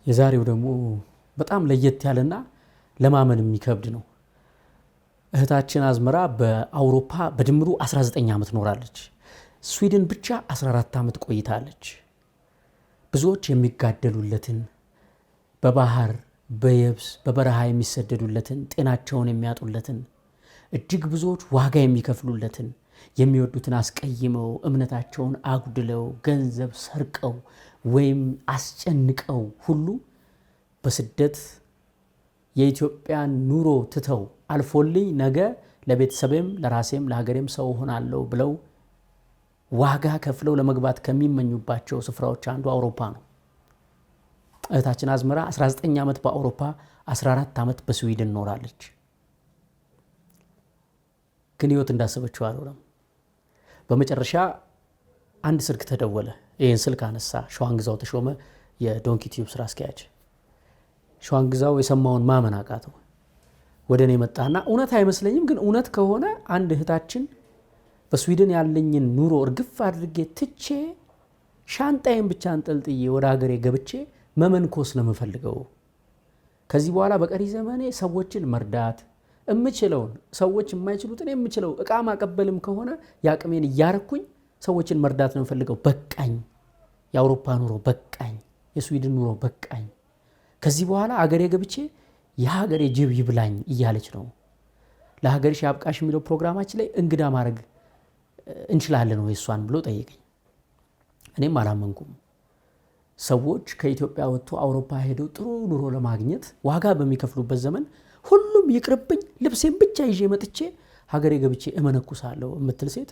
የዛሬው ደግሞ በጣም ለየት ያለና ለማመን የሚከብድ ነው። እህታችን አዝመራ በአውሮፓ በድምሩ 19 ዓመት ኖራለች። ስዊድን ብቻ 14 ዓመት ቆይታለች። ብዙዎች የሚጋደሉለትን በባህር በየብስ በበረሃ የሚሰደዱለትን ጤናቸውን የሚያጡለትን እጅግ ብዙዎች ዋጋ የሚከፍሉለትን የሚወዱትን አስቀይመው እምነታቸውን አጉድለው ገንዘብ ሰርቀው ወይም አስጨንቀው ሁሉ በስደት የኢትዮጵያን ኑሮ ትተው አልፎልኝ ነገ ለቤተሰቤም ለራሴም ለሀገሬም ሰው ሆናለሁ ብለው ዋጋ ከፍለው ለመግባት ከሚመኙባቸው ስፍራዎች አንዱ አውሮፓ ነው። እህታችን አዝመራ 19 ዓመት በአውሮፓ 14 ዓመት በስዊድን ኖራለች። ግን ህይወት እንዳሰበችው አልሆነም። በመጨረሻ አንድ ስልክ ተደወለ። ይህን ስልክ አነሳ ሸዋንግዛው ተሾመ፣ የዶንኪ ቲዩብ ስራ አስኪያጅ። ሸዋንግዛው የሰማውን ማመን አቃተው። ወደ እኔ መጣና እውነት አይመስለኝም፣ ግን እውነት ከሆነ አንድ እህታችን በስዊድን ያለኝን ኑሮ እርግፍ አድርጌ ትቼ ሻንጣዬን ብቻ አንጠልጥዬ ወደ ሀገሬ ገብቼ መመንኮስ ነው የምፈልገው። ከዚህ በኋላ በቀሪ ዘመኔ ሰዎችን መርዳት እምችለውን ሰዎች የማይችሉትን የምችለው እቃ ማቀበልም ከሆነ ያቅሜን እያረኩኝ ሰዎችን መርዳት ነው የምፈልገው። በቃኝ፣ የአውሮፓ ኑሮ በቃኝ፣ የስዊድን ኑሮ በቃኝ። ከዚህ በኋላ አገሬ ገብቼ የሀገሬ ጅብ ይብላኝ እያለች ነው። ለሀገርሽ ያብቃሽ የሚለው ፕሮግራማችን ላይ እንግዳ ማድረግ እንችላለን ወይ እሷን ብሎ ጠየቀኝ። እኔም አላመንኩም። ሰዎች ከኢትዮጵያ ወጥቶ አውሮፓ ሄደው ጥሩ ኑሮ ለማግኘት ዋጋ በሚከፍሉበት ዘመን ሁሉም ይቅርብኝ ልብሴን ብቻ ይዤ መጥቼ ሀገሬ ገብቼ እመነኩሳለሁ የምትል ሴት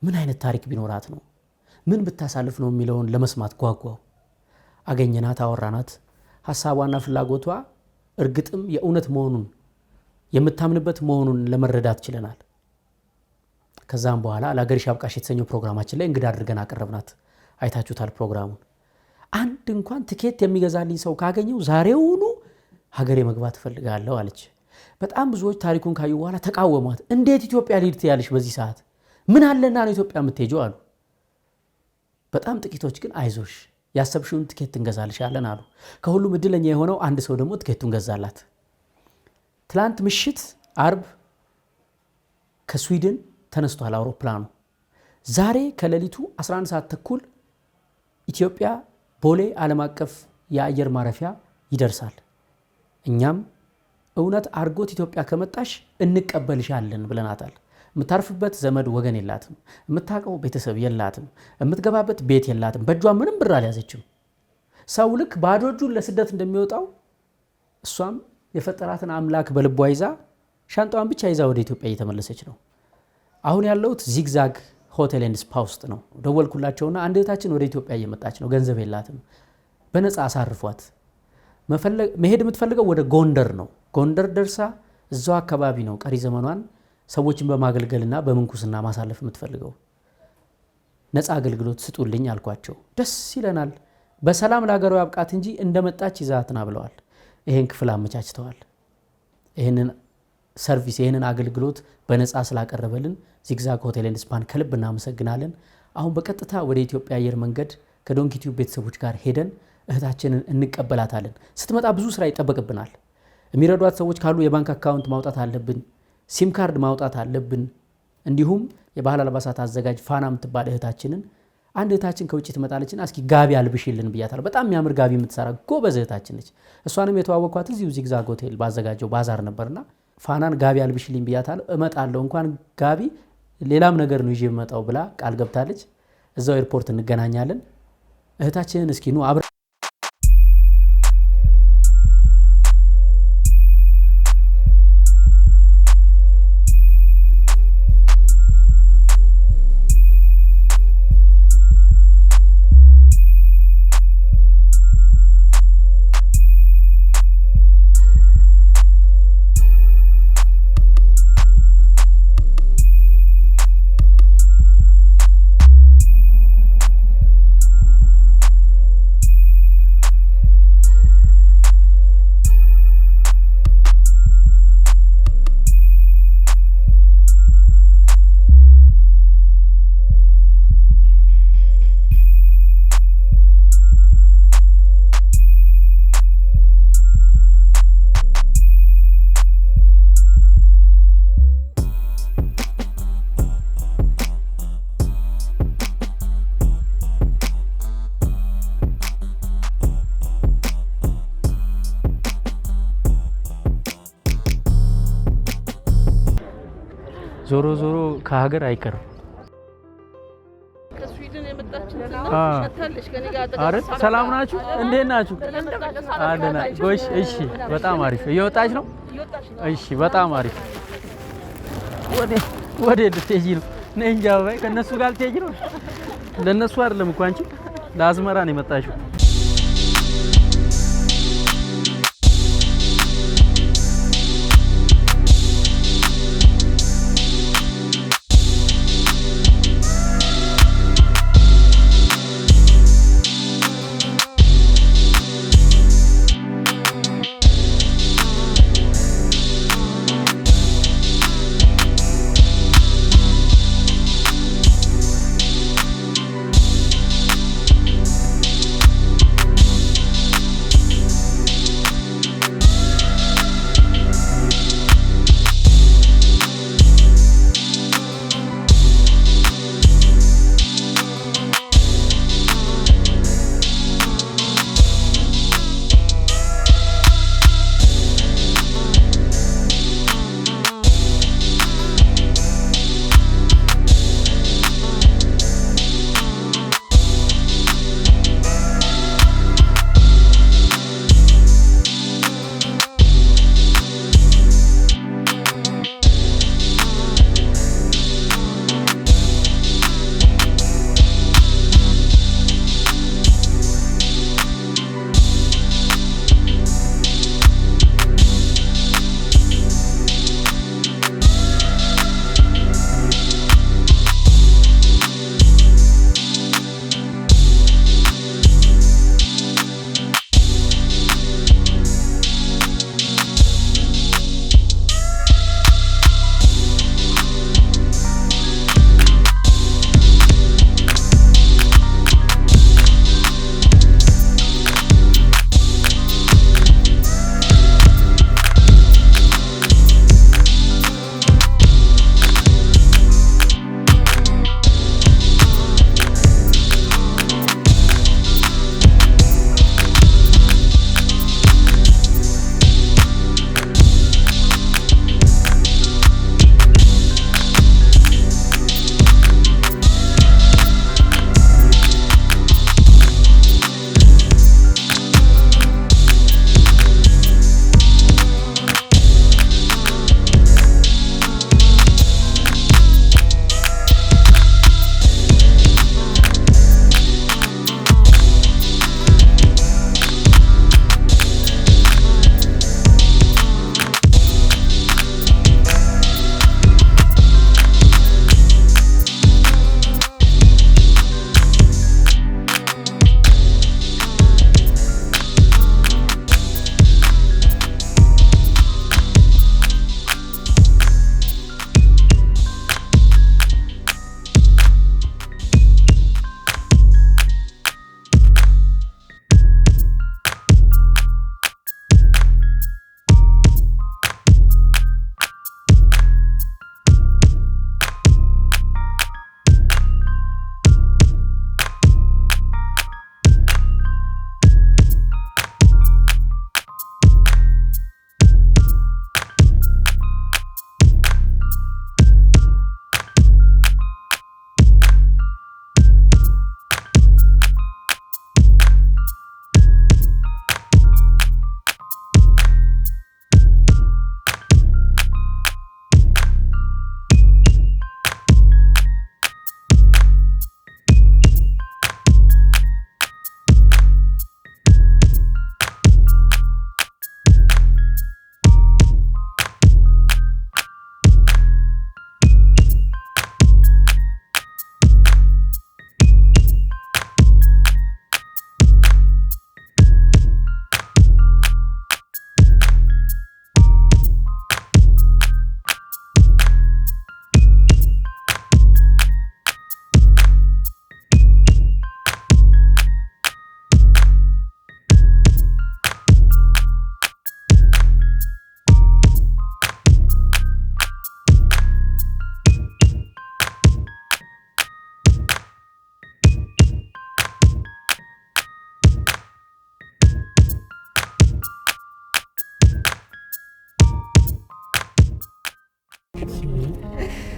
ምን አይነት ታሪክ ቢኖራት ነው? ምን ብታሳልፍ ነው የሚለውን ለመስማት ጓጓው። አገኘናት፣ አወራናት። ሀሳቧና ፍላጎቷ እርግጥም የእውነት መሆኑን የምታምንበት መሆኑን ለመረዳት ችለናል። ከዛም በኋላ ለሀገርሽ ያብቃሽ የተሰኘው ፕሮግራማችን ላይ እንግዳ አድርገን አቀረብናት። አይታችሁታል ፕሮግራሙን። አንድ እንኳን ትኬት የሚገዛልኝ ሰው ካገኘው ዛሬውኑ ሀገሬ መግባት እፈልጋለሁ አለች። በጣም ብዙዎች ታሪኩን ካዩ በኋላ ተቃወሟት። እንዴት ኢትዮጵያ ልሂድ ትያለሽ በዚህ ሰዓት? ምን አለና ነው ኢትዮጵያ የምትሄጂው አሉ። በጣም ጥቂቶች ግን አይዞሽ ያሰብሽውን ትኬት እንገዛልሻለን አሉ። ከሁሉም እድለኛ የሆነው አንድ ሰው ደግሞ ትኬቱን ገዛላት። ትላንት ምሽት አርብ ከስዊድን ተነስቷል አውሮፕላኑ። ዛሬ ከሌሊቱ 11 ሰዓት ተኩል ኢትዮጵያ ቦሌ ዓለም አቀፍ የአየር ማረፊያ ይደርሳል። እኛም እውነት አርጎት ኢትዮጵያ ከመጣሽ እንቀበልሻለን ብለናታል። የምታርፍበት ዘመድ ወገን የላትም፣ የምታውቀው ቤተሰብ የላትም፣ የምትገባበት ቤት የላትም፣ በእጇ ምንም ብር አልያዘችም። ሰው ልክ ባዶ እጁን ለስደት እንደሚወጣው እሷም የፈጠራትን አምላክ በልቧ ይዛ ሻንጣዋን ብቻ ይዛ ወደ ኢትዮጵያ እየተመለሰች ነው። አሁን ያለሁት ዚግዛግ ሆቴል ኤንድ ስፓ ውስጥ ነው። ደወልኩላቸውና አንድ እህታችን ወደ ኢትዮጵያ እየመጣች ነው፣ ገንዘብ የላትም፣ በነፃ አሳርፏት። መሄድ የምትፈልገው ወደ ጎንደር ነው። ጎንደር ደርሳ እዛው አካባቢ ነው ቀሪ ዘመኗን ሰዎችን በማገልገልና በምንኩስና ማሳለፍ የምትፈልገው። ነፃ አገልግሎት ስጡልኝ አልኳቸው። ደስ ይለናል፣ በሰላም ለሀገሯ ያብቃት እንጂ እንደመጣች ይዛትና ብለዋል። ይሄን ክፍል አመቻችተዋል። ይሄንን ሰርቪስ ይሄንን አገልግሎት በነፃ ስላቀረበልን ዚግዛግ ሆቴል ኤንድ ስፓን ከልብ እናመሰግናለን። አሁን በቀጥታ ወደ ኢትዮጵያ አየር መንገድ ከዶንኪ ቲዩብ ቤተሰቦች ጋር ሄደን እህታችንን እንቀበላታለን። ስትመጣ ብዙ ስራ ይጠበቅብናል። የሚረዷት ሰዎች ካሉ የባንክ አካውንት ማውጣት አለብን፣ ሲም ካርድ ማውጣት አለብን። እንዲሁም የባህል አልባሳት አዘጋጅ ፋና የምትባል እህታችንን አንድ እህታችን ከውጭ ትመጣለችና እስኪ ጋቢ አልብሽልን ብያታለሁ። በጣም የሚያምር ጋቢ የምትሰራ ጎበዝ እህታችን ነች። እሷንም የተዋወቅኳት እዚሁ ዚግዛግ ሆቴል ባዘጋጀው ባዛር ነበርና ፋናን ጋቢ አልብሽልኝ ብያታለሁ። እመጣለሁ እንኳን ጋቢ ሌላም ነገር ነው ይዤ የመጣው ብላ ቃል ገብታለች። እዛው ኤርፖርት እንገናኛለን። እህታችንን እስኪ ኑ አብረን ዞሮ ዞሮ ከሀገር አይቀርም ከስዊድን የመጣችና ሸታለሽ ከኔ ጋር አረ ሰላም ናችሁ እንዴት ናችሁ አለና ጎሽ እሺ በጣም አሪፍ እየወጣች ነው እሺ በጣም አሪፍ ወደ ልትሄጂ ነው ነይ እንጂ አባይ ከነሱ ጋር ልትሄጂ ነው ለነሱ አይደለም እኮ አንቺ ለአዝመራ ነው የመጣሽው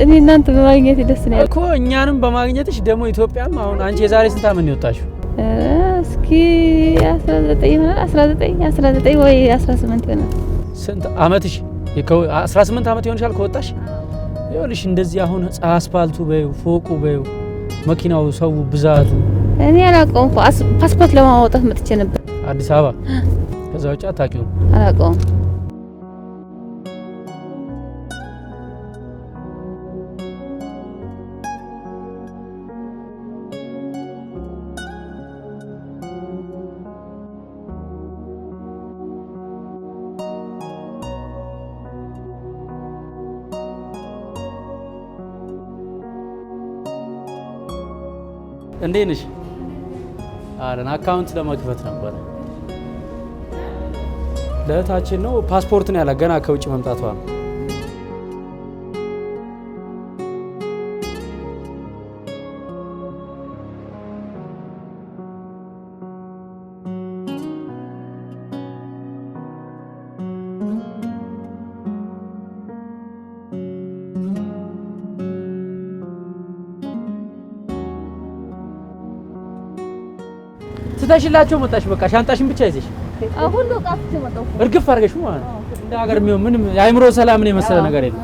እኔ እናንተ በማግኘት ደስ ነው እኮ እኛንም በማግኘትሽ ደግሞ ኢትዮጵያም አሁን አንቺ የዛሬ ስንት አመት ነው የወጣሽው? እስኪ 19 ወይ 18 ነው። ስንት አመትሽ? 18 አመት ይሆንሻል ከወጣሽ? ይኸውልሽ እንደዚህ አሁን አስፋልቱ በዩ ፎቁ በዩ መኪናው ሰው ብዛቱ እኔ አላውቀውም። ፓስፖርት ለማውጣት መጥቼ ነበር አዲስ አበባ። ከዛ ውጭ አታውቂውም? አላውቀውም። እንዴት ነሽ? አለን አካውንት ለመክፈት ነበር። ለእህታችን ነው። ፓስፖርት ነው ያላት ገና ከውጭ መምጣቷ ነው። ስተሽላቸው መጣሽ። በቃ ሻንጣሽን ብቻ ይዘሽ አሁን ነው ቃፍት መጣው እርግፍ አድርገሽ ማለት ነው። እንደ ሀገር የሚሆን ምንም የአይምሮ ሰላምን የመሰለ ነገር የለም።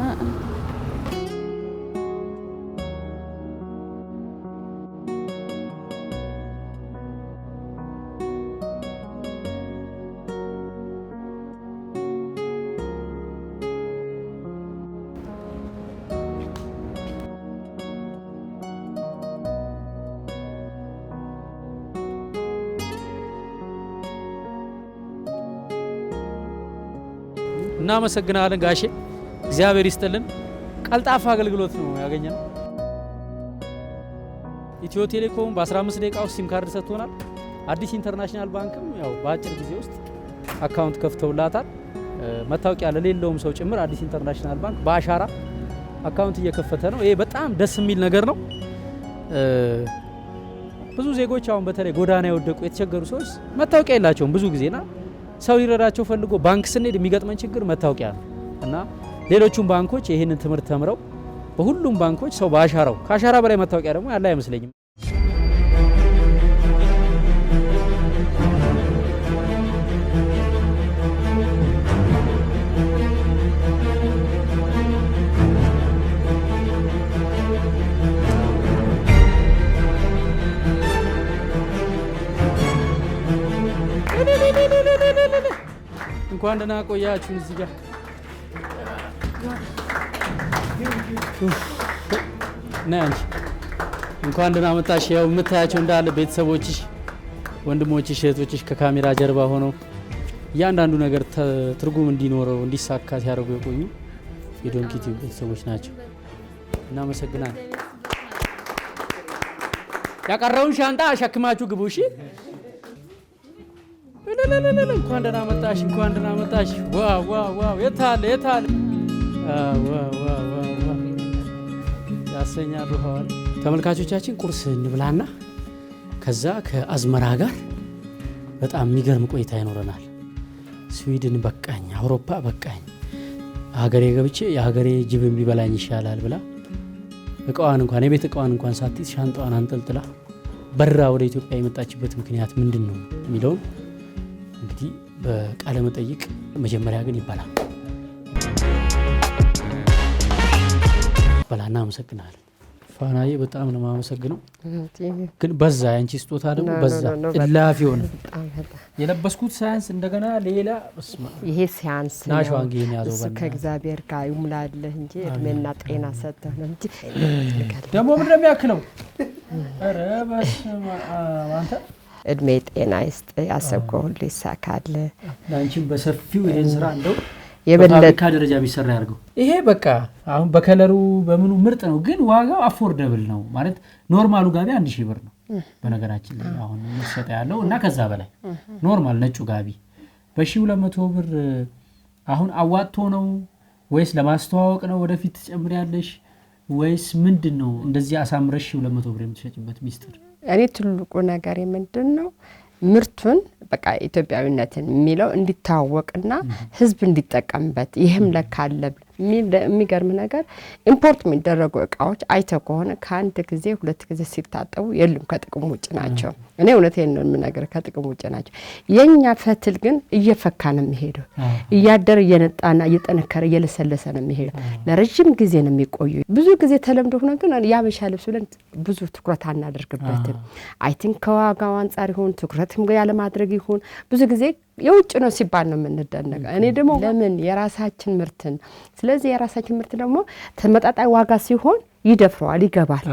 እናመሰግናለን ጋሼ፣ እግዚአብሔር ይስጥልን። ቀልጣፋ አገልግሎት ነው ያገኘነው። ኢትዮ ቴሌኮም በ15 ደቂቃ ውስጥ ሲም ካርድ ሰጥቶናል። አዲስ ኢንተርናሽናል ባንክም ያው በአጭር ጊዜ ውስጥ አካውንት ከፍተውላታል። መታወቂያ ለሌለውም ሰው ጭምር አዲስ ኢንተርናሽናል ባንክ በአሻራ አካውንት እየከፈተ ነው። ይሄ በጣም ደስ የሚል ነገር ነው። ብዙ ዜጎች አሁን በተለይ ጎዳና የወደቁ የተቸገሩ ሰዎች መታወቂያ የላቸውም ብዙ ጊዜና ሰው ሊረዳቸው ፈልጎ ባንክ ስንሄድ የሚገጥመን ችግር መታወቂያ ነው እና ሌሎቹም ባንኮች ይህንን ትምህርት ተምረው በሁሉም ባንኮች ሰው በአሻራው ከአሻራ በላይ መታወቂያ ደግሞ ያለ አይመስለኝም። እንኳን ደህና ቆያችሁ። እዚህ ጋር ነይ አንቺ እንኳን ደህና መጣሽ። ያው የምታያቸው እንዳለ ቤተሰቦችሽ፣ ወንድሞችሽ፣ እህቶችሽ ከካሜራ ጀርባ ሆነው እያንዳንዱ ነገር ትርጉም እንዲኖረው እንዲሳካ ሲያደርጉ የቆዩ የዶንኪ ቲዩብ ቤተሰቦች ናቸው። እናመሰግናለን። ያቀረውን ሻንጣ አሸክማችሁ ግቡ። እሺ እንኳን ደህና መጣሽ፣ እንኳን ደህና መጣሽ። ዋው ዋው ዋው! የታለ የታለ! ዋው ዋው ዋው! ያሰኛሉ። ሆል ተመልካቾቻችን ቁርስ እንብላና ከዛ ከአዝመራ ጋር በጣም የሚገርም ቆይታ ይኖረናል። ስዊድን በቃኝ፣ አውሮፓ በቃኝ፣ ሀገሬ ገብቼ የሀገሬ ጅብ ቢበላኝ ይሻላል ብላ እቃዋን እንኳን የቤት እቃዋን እንኳን ሳትይዝ ሻንጣዋን አንጠልጥላ በራ ወደ ኢትዮጵያ የመጣችበት ምክንያት ምንድን ነው የሚለውን እንግዲህ በቃለ መጠይቅ መጀመሪያ ግን ይባላል። በላና አመሰግናለሁ። ፋናዬ በጣም ነው የማመሰግነው። ግን በዛ ያንቺ ስጦታ ደግሞ በዛ እላፊ ሆነ። የለበስኩት ሳያንስ እንደገና ሌላ ይሄ ሳያንስ ናሽ ዋንጌን ያዘው በእናትህ ከእግዚአብሔር ጋር ይሙላልህ እንጂ እድሜና ጤና ሰጥተህ ነው እንጂ ደግሞ ምን እንደሚያክለው ኧረ በስመ አብ አንተ እድሜ ጤና ይስጥ፣ ያሰብከው ሁሉ ይሳካል። ላንቺም በሰፊው ይሄን ስራ እንደው የበለጠ ደረጃ ቢሰራ ያርገው። ይሄ በቃ አሁን በከለሩ በምኑ ምርጥ ነው፣ ግን ዋጋው አፎርደብል ነው ማለት ኖርማሉ ጋቢ 1000 ብር ነው በነገራችን ላይ አሁን መሰጠ ያለው እና ከዛ በላይ ኖርማል ነጩ ጋቢ በ1200 ብር አሁን አዋጥቶ ነው ወይስ ለማስተዋወቅ ነው ወደፊት ትጨምሪያለሽ ወይስ ምንድነው እንደዚህ አሳምረሽ 1200 ብር የምትሸጭበት ሚስጥር? እኔ ትልቁ ነገር ምንድነው ምርቱን በቃ ኢትዮጵያዊነትን የሚለው እንዲታወቅና ህዝብ እንዲጠቀምበት ይሄም ለካለ የሚገርም ነገር ኢምፖርት የሚደረጉ እቃዎች አይተው ከሆነ ከአንድ ጊዜ 2 ጊዜ ሲታጠቡ የሉም ከጥቅም ውጭ ናቸው። እኔ እውነቴን ነው የምነግርህ ከጥቅም ውጭ ናቸው። የኛ ፈትል ግን እየፈካ ነው የሚሄደው እያደረ እየነጣና እየጠነከረ እየለሰለሰ ነው የሚሄደው ለረጅም ጊዜ ነው የሚቆዩ ብዙ ጊዜ ተለምዶ ሆነ ግን ያበሻ ልብስ ብለን ብዙ ትኩረት አናደርግበትም አይ ቲንክ ከዋጋው አንፃር ይሁን ትኩረትም ያለ ማድረግ ይሁን ብዙ ጊዜ የውጭ ነው ሲባል ነው የምንደነቀው እኔ ደግሞ ለምን የራሳችን ምርትን ስለዚህ የራሳችን ምርት ደግሞ ተመጣጣኝ ዋጋ ሲሆን ይደፍረዋል ይገባል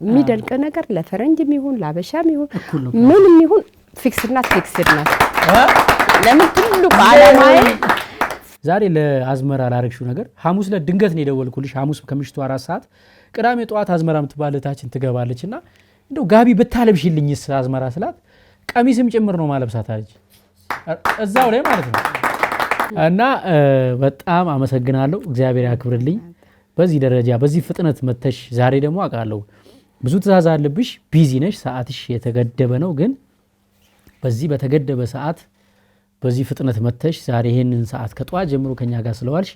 የሚደንቅ ነገር ለፈረንጅም ይሁን ላበሻም ይሁን ምንም ይሁን ፊክስድ ናት ለምን ትልቁ ዓላማዬ ዛሬ ለአዝመራ ላረግሽው ነገር ሐሙስ ለድንገት ነው የደወልኩልሽ ሐሙስ ከምሽቱ 4 ሰዓት ቅዳሜ ጠዋት አዝመራ ምትባለታችን ትገባለችና እንደው ጋቢ በታለብሽልኝስ አዝመራ ስላት ቀሚስም ጭምር ነው ማለብሳት አለች እዛው ላይ ማለት ነው እና በጣም አመሰግናለሁ እግዚአብሔር ያክብርልኝ በዚህ ደረጃ በዚህ ፍጥነት መተሽ ዛሬ ደግሞ አቃለው ብዙ ትእዛዝ አለብሽ ቢዚ ነሽ ሰዓትሽ የተገደበ ነው ግን በዚህ በተገደበ ሰዓት በዚህ ፍጥነት መተሽ ዛሬ ይሄንን ሰዓት ከጧት ጀምሮ ከኛ ጋር ስለዋልሽ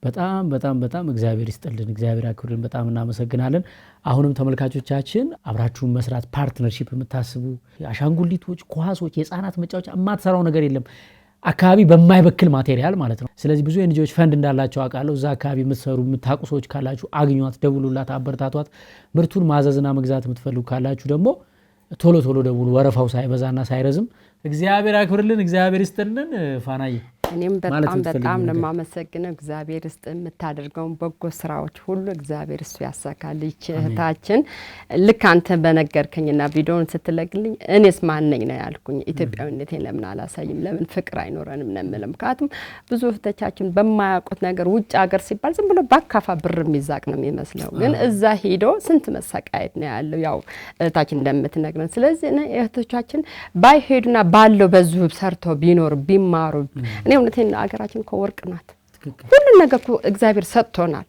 በጣም በጣም በጣም እግዚአብሔር ይስጥልን እግዚአብሔር ያክብርልን በጣም እናመሰግናለን አሁንም ተመልካቾቻችን አብራችሁን መስራት ፓርትነርሺፕ የምታስቡ አሻንጉሊቶች ኳሶች የህፃናት መጫወቻ የማትሰራው ነገር የለም አካባቢ በማይበክል ማቴሪያል ማለት ነው ስለዚህ ብዙ የልጆች ፈንድ እንዳላቸው አቃለው እዛ አካባቢ የምትሰሩ የምታቁ ሰዎች ካላችሁ አግኙት ደውሉላት አበርታቷት ምርቱን ማዘዝና መግዛት የምትፈልጉ ካላችሁ ደግሞ ቶሎ ቶሎ ደውሉ ወረፋው ሳይበዛና ሳይረዝም እግዚአብሔር ያክብርልን እግዚአብሔር ይስጥልን ፋናዬ እኔም በጣም ነው ማመሰግነው እግዚአብሔር ይስጥ የምታደርገው በጎ ስራዎች ሁሉ እግዚአብሔር እሱ ያሳካልሽ እህታችን ልክ አንተ በነገርከኝና ቪዲዮውን ስትለግልኝ እኔስ ማን ነኝ ነው ያልኩኝ ኢትዮጵያዊነቴን ለምን አላሳይም ለምን ፍቅር አይኖረንም ነው ምክንያቱም ብዙ እህቶቻችን በማያውቁት ነገር ውጭ ሀገር ሲባል ዝም ብሎ ባካፋ ብር የሚዛቅ ነው የሚመስለው ግን እዛ ሄዶ ስንት መሰቃየት ነው ያለው ያው እህታችን እንደምትነግረን ስለዚህ እህቶቻችን ባይሄዱና ባለው በዙ ሰርተው ቢኖር ቢማሩ እኔ እውነቴን አገራችን ኮወርቅ ናት ሁሉ ነገር እግዚአብሔር ሰጥቶናል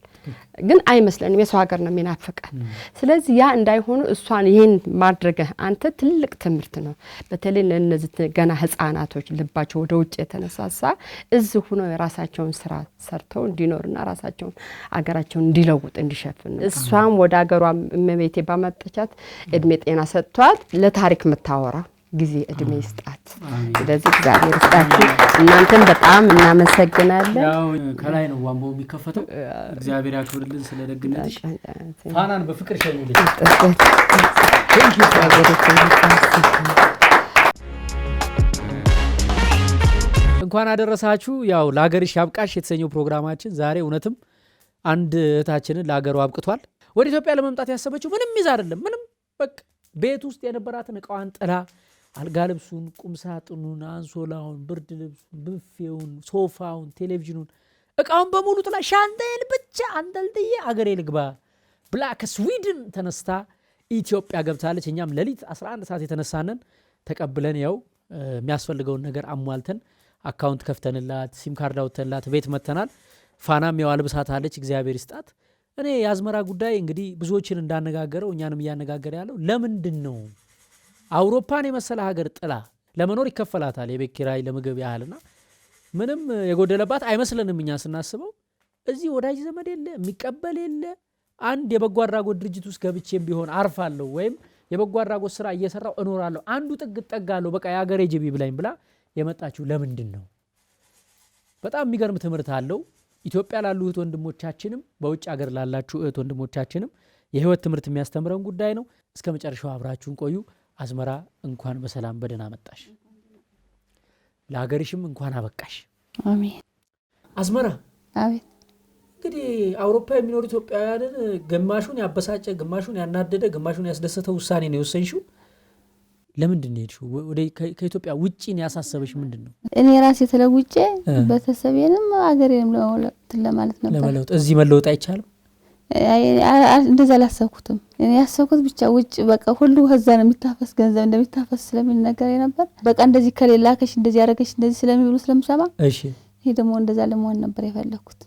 ግን አይመስለንም የሰው ሀገር ነው የሚናፈቀን ስለዚህ ያ እንዳይሆኑ እሷን ይሄን ማድረግ አንተ ትልቅ ትምህርት ነው በተለይ ለነዚህ ገና ህፃናቶች ልባቸው ወደ ውጭ የተነሳሳ እዚህ ሆኖ የራሳቸውን ስራ ሰርተው እንዲኖርና ራሳቸውን አገራቸውን እንዲለውጥ እንዲሸፍን እሷም ወደ አገሯ እመቤቴ ባመጣቻት እድሜ ጤና ሰጥቷት ለታሪክ መታወራ ጊዜ እድሜ ይስጣት ስለዚህ እግዚአብሔር ይስጣችሁ እናንተም በጣም እናመሰግናለን ያው ከላይ ነው ዋምቦ የሚከፈተው እግዚአብሔር ያክብርልን ስለደግነትሽ ፋናን በፍቅር ሸኙልኝ እንኳን አደረሳችሁ ያው ለሀገርሽ ያብቃሽ የተሰኘው ፕሮግራማችን ዛሬ እውነትም አንድ እህታችንን ለሀገሩ አብቅቷል ወደ ኢትዮጵያ ለመምጣት ያሰበችው ምንም ይዛ አይደለም ምንም በቃ ቤት ውስጥ የነበራትን እቃዋን ጥላ አልጋ ልብሱን ቁም ሳጥኑን አንሶላውን ብርድ ልብሱን ብፌውን ሶፋውን ቴሌቪዥኑን እቃውን በሙሉ ጥላ ሻንጣዬን ብቻ አንጠልጥዬ አገሬ ልግባ ብላ ከስዊድን ተነስታ ኢትዮጵያ ገብታለች እኛም ሌሊት 11 ሰዓት የተነሳነን ተቀብለን ያው የሚያስፈልገውን ነገር አሟልተን አካውንት ከፍተንላት ሲም ካርድ አውጥተንላት ቤት መተናል ፋናም ያው አልብሳታለች እግዚአብሔር ይስጣት እኔ ያዝመራ ጉዳይ እንግዲህ ብዙዎችን እንዳነጋገረው እኛንም ያነጋገረ ያለው ለምንድን ነው አውሮፓን የመሰለ ሀገር ጥላ ለመኖር ይከፈላታል የቤት ኪራይ ለምግብ ያህልና ምንም የጎደለባት አይመስልንም እኛ ስናስበው እዚህ ወዳጅ ዘመድ የለ የሚቀበል የለ አንድ የበጎ አድራጎት ድርጅት ውስጥ ገብቼም ቢሆን አርፋለሁ ወይም የበጎ አድራጎት ስራ እየሰራው እኖራለሁ አንዱ ጥግ ጠጋለሁ በቃ ያገሬ ጅቢ ብላኝ ብላ የመጣችው ለምንድን ነው በጣም የሚገርም ትምህርት አለው ኢትዮጵያ ላሉ እህት ወንድሞቻችንም በውጭ ሀገር ላላችሁ እህት ወንድሞቻችንም የህይወት ትምህርት የሚያስተምረን ጉዳይ ነው እስከ መጨረሻው አብራችሁን ቆዩ አዝመራ እንኳን በሰላም በደህና መጣሽ ለሀገርሽም እንኳን አበቃሽ አሜን አዝመራ አቤት እንግዲህ አውሮፓ የሚኖር ኢትዮጵያውያንን ግማሹን ያበሳጨ ግማሹን ያናደደ ግማሹን ያስደሰተ ውሳኔ ነው የወሰንሽው ለምንድን ነው የሄድሽው ወደ ከኢትዮጵያ ውጪን ያሳሰበሽ ምንድነው እኔ ራሴ ተለውጬ በተሰቤንም አገሬንም ለማለት ነበር ለመለውጥ እዚህ መለወጥ አይቻልም እንደዛ አላሰብኩትም እኔ ያሰብኩት ብቻ ውጭ በቃ ሁሉ ከዛ ነው የሚታፈስ ገንዘብ እንደሚታፈስ ስለሚል ነገር ነበር በቃ እንደዚህ ከሌላከሽ እንደዚህ ያረጋሽ እንደዚህ ስለሚብሉ ስለምሰማ እሺ ይሄ ደግሞ እንደዛ ለመሆን ነበር የፈለኩት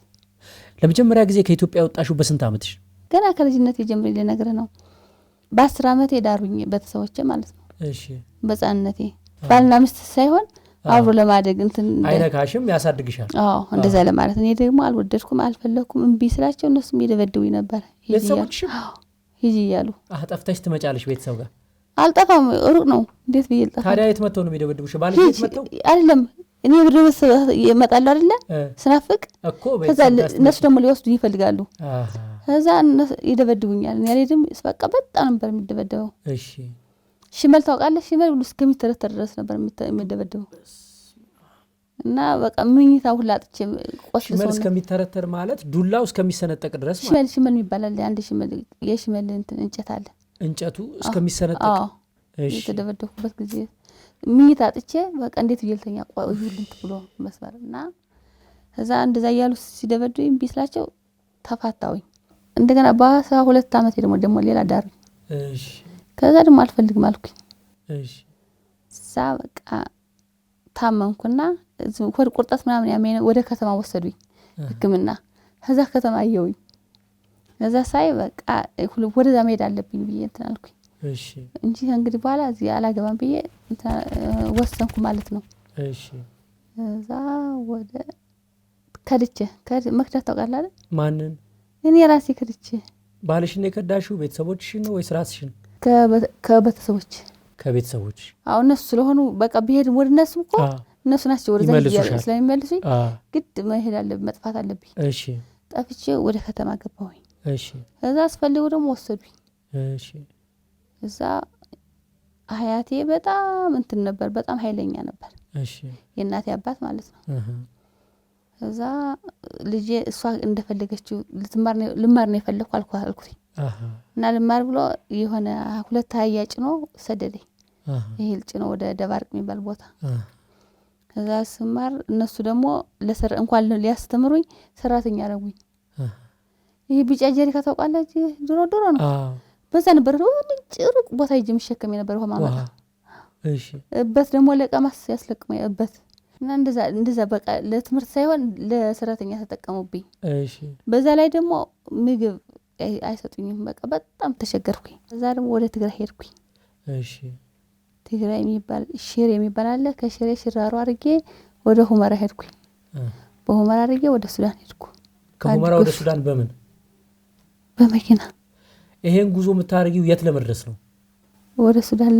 ለመጀመሪያ ጊዜ ከኢትዮጵያ ወጣሽው በስንት አመትሽ ገና ከልጅነት የጀምሬ ለነገር ነው በ10 አመት ዳሩኝ በተሰቦቼ ማለት ነው እሺ በጻንነቴ ባልና ሚስት ሳይሆን አብሮ ለማደግ እንትን አይነካሽም ያሳድግሻል አዎ እንደዛ ለማለት እኔ ደግሞ አልወደድኩም አልፈለኩም እምቢ ስላቸው እነሱም ይደበድቡኝ ነበር ሂጂ ያሉ አጠፍተሽ ትመጫለሽ ቤተሰብ ጋር አልጠፋም ሩቅ ነው እንዴት ብዬልጣ ታዲያ የት መተው ነው የሚደበድቡሽ ባልሽ የት መተው አይደለም እኔ ብር ይመጣሉ አይደለ ስናፍቅ ከዛ እነሱ ደግሞ ሊወስዱ ይፈልጋሉ ከዛ ይደበድቡኛል እኔ አልሄድም በቃ በጣም ነበር የሚደበደበው እሺ ሽመል ታውቃለህ ሽመል ሁሉ እስከሚተረተር ድረስ ነበር የሚደበደበው እና በቃ ምኝታ ሁላ አጥቼ ቆስሶ ሽመል እስከሚተረተር ማለት ዱላው እስከሚሰነጠቅ ድረስ ማለት ሽመል ይባላል አንድ ሽመል የሽመል እንጨት አለ እንጨቱ እስከሚሰነጠቅ እሺ የተደበደብኩበት ጊዜ ምኝታ አጥቼ በቃ እንዴት ይልተኛ ቆይልኝ ብሎ መስመርና ከዛ እንደዛ ያሉ ሲደበድቡኝ ቢስላቸው ተፋታውኝ እንደገና በ12 አመት ደግሞ ሌላ ዳር እሺ ከዛ ደግሞ አልፈልግም አልኩኝ እሺ ዛ በቃ ታመምኩና ወደ ቁርጠት ምናምን ያመኝ ወደ ከተማ ወሰዱኝ ህክምና ከዛ ከተማ አየውኝ ከዛ ሳይ በቃ ወደዛ መሄድ አለብኝ ብዬ እንትን አልኩኝ እሺ እንጂ እንግዲህ በኋላ እዚህ አላገባም ብዬ ወሰንኩ ማለት ነው እሺ ከዛ ወደ መክዳት ታውቃለህ አይደል ማንን እኔ ራሴ ከድቼ ባልሽን የከዳሽው ቤተሰቦችሽን ነው ወይስ ራስሽን ከቤተሰቦች አው እነሱ ስለሆኑ በቃ ቢሄድ ወደ እነሱ እኮ እነሱ ናቸው ወደዛ ስለሚመልሱኝ ግድ መሄድ አለብኝ መጥፋት አለብኝ እሺ ጠፍቼ ወደ ከተማ ገባሁኝ እሺ ከዛ አስፈልገው ደግሞ ወሰዱኝ እሺ እዛ አያቴ በጣም እንትን ነበር በጣም ኃይለኛ ነበር እሺ የእናቴ አባት ማለት ነው ከዛ ልጄ እሷ እንደፈለገችው ልማር ነው የፈለኩ አልኩት እና ልማር ብሎ የሆነ ሁለት አህያ ጭኖ ሰደደኝ ይሄ ጭኖ ወደ ደባርቅ የሚባል ቦታ ከዛ ስማር እነሱ ደግሞ እንኳን ሊያስተምሩኝ ሰራተኛ አረጉኝ ይሄ ቢጫ ጀሪካ ታውቃለህ ድሮ ነው በዛ ነበር ጭሩቅ ቦታ ይጅ መሸከም ነበር ሆማ ማታ እሺ እበት ደግሞ ለቀማስ ያስለቅመኝ እበት እና እንደዛ በቃ ለትምህርት ሳይሆን ለሰራተኛ ተጠቀሙብኝ እሺ በዛ ላይ ደግሞ ምግብ አይሰጡኝም በቃ በጣም ተሸገርኩኝ ከዛ ደግሞ ወደ ትግራይ ሄድኩኝ እሺ ትግራይ የሚባል ሽሬ የሚባል አለ ከሽሬ ሽራሮ አርጌ ወደ ሁመራ ሄድኩኝ በሁመራ አርጌ ወደ ሱዳን ሄድኩ ከሁመራ ወደ ሱዳን በመኪና ይሄን ጉዞ የምታርጊው የት ለመድረስ ነው ወደ ሱዳን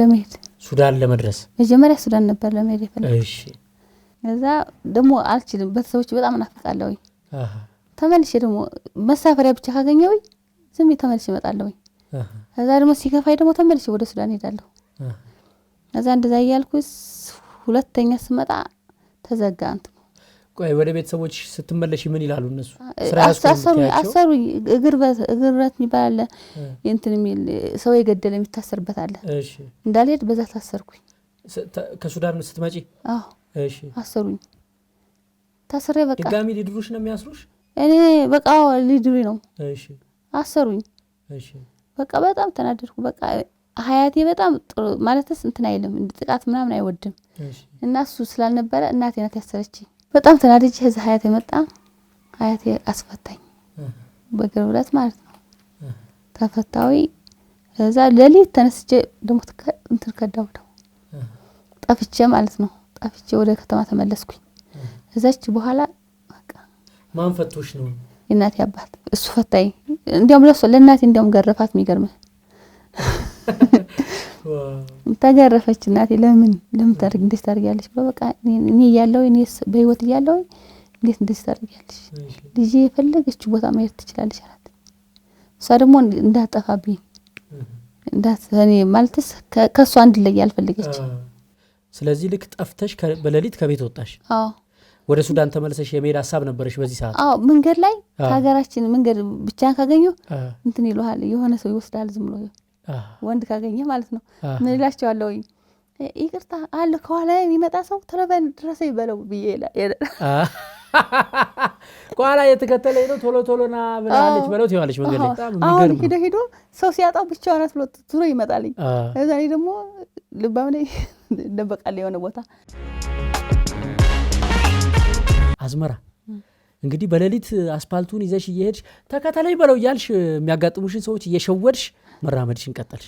ለመድረስ መጀመሪያ ሱዳን ነበር ለመሄድ የፈለኩት እሺ ከዛ ደግሞ አልችልም በተሰቦች በጣም እናፍቃለሁኝ ተመልሼ ደግሞ መሳፈሪያ ብቻ ካገኘሁኝ ዝም ተመልሼ እመጣለሁኝ ከዛ ደግሞ ሲከፋይ ደግሞ ተመልሼ ወደ ሱዳን ሄዳለሁ ከዛ እንደዛ ያልኩ ሁለተኛ ስመጣ ተዘጋ አንተ ቆይ ወደ ቤተሰቦች ስትመለሽ ምን ይላሉ እነሱ አሰሩ እግርበት የሚባል እንትን የሚል ሰው የገደለ የሚታሰርበት አለ እሺ እንዳልሄድ በዛ ታሰርኩኝ ከሱዳን ስትመጪ አዎ እሺ አሰሩኝ ታስሬ በቃ ድጋሚ ሊድሩሽ ነው የሚያስሩሽ እኔ በቃ ሊድሩኝ ነው እሺ አሰሩኝ እሺ በቃ በጣም ተናደድኩ በቃ ሀያቴ በጣም ማለትስ እንትን አይልም ጥቃት ምናምን አይወድም እና እሱ ስላልነበረ እናቴ ናት ያሰረችኝ በጣም ተናደድኩ ከዛ ሀያቴ መጣ ሀያቴ አስፈታኝ በግርብለት ማለት ነው ተፈታዊ ከዛ ለሊት ተነስቼ ደሞ እንትን ከዳው ጠፍቼ ማለት ነው ጠፍቼ ወደ ከተማ ተመለስኩኝ እዛች በኋላ በቃ ማን ፈቶሽ ነው እናቴ አባት እሱ ፈታኝ እንዲያውም ለእናቴ እንዲያውም ገረፋት የሚገርም ተገረፈች እናቴ ለምን ታርግ እንዴት ታርጊያለሽ ብሎ በቃ እኔ ያለው እኔ በህይወት ያለው እንዴት ታርጊያለሽ ልጅ የፈለገችው ቦታ መሄድ ትችላለሽ አላት እሷ ደግሞ እንዳጠፋብኝ እንዳትሰኔ ማለትስ ከሷ አንድ ላይ ያልፈልገች ስለዚህ ልክ ጠፍተሽ በለሊት ከቤት ወጣሽ አዎ ወደ ሱዳን ተመለሰሽ የመሄድ ሐሳብ ነበርሽ በዚህ ሰዓት አዎ መንገድ ላይ ሀገራችን መንገድ ብቻ ካገኙ እንትን ይሏል የሆነ ሰው ይወስዳል ዝም ብሎ ወንድ ካገኘ ማለት ነው ምን ይላቸዋለሁ ይቅርታ አለ ከኋላ የሚመጣ ሰው ተረበል ድረስ ይበለው ብዬ ከኋላ የተከተለኝ ነው ቶሎና ብላለች በለው ትይዋለች መንገድ ላይ በጣም የሚገርም ነው ሄዶ ሰው ሲያጣው ብቻውን አስብሎ ቱሮ ይመጣልኝ ከዛ ላይ ደግሞ ልባም ላይ ደበቃለ የሆነ ቦታ አዝመራ እንግዲህ በለሊት አስፓልቱን ይዘሽ እየሄድሽ ተከተለኝ በለው ያልሽ የሚያጋጥሙሽን ሰዎች እየሸወድሽ መራመድሽን ቀጠልሽ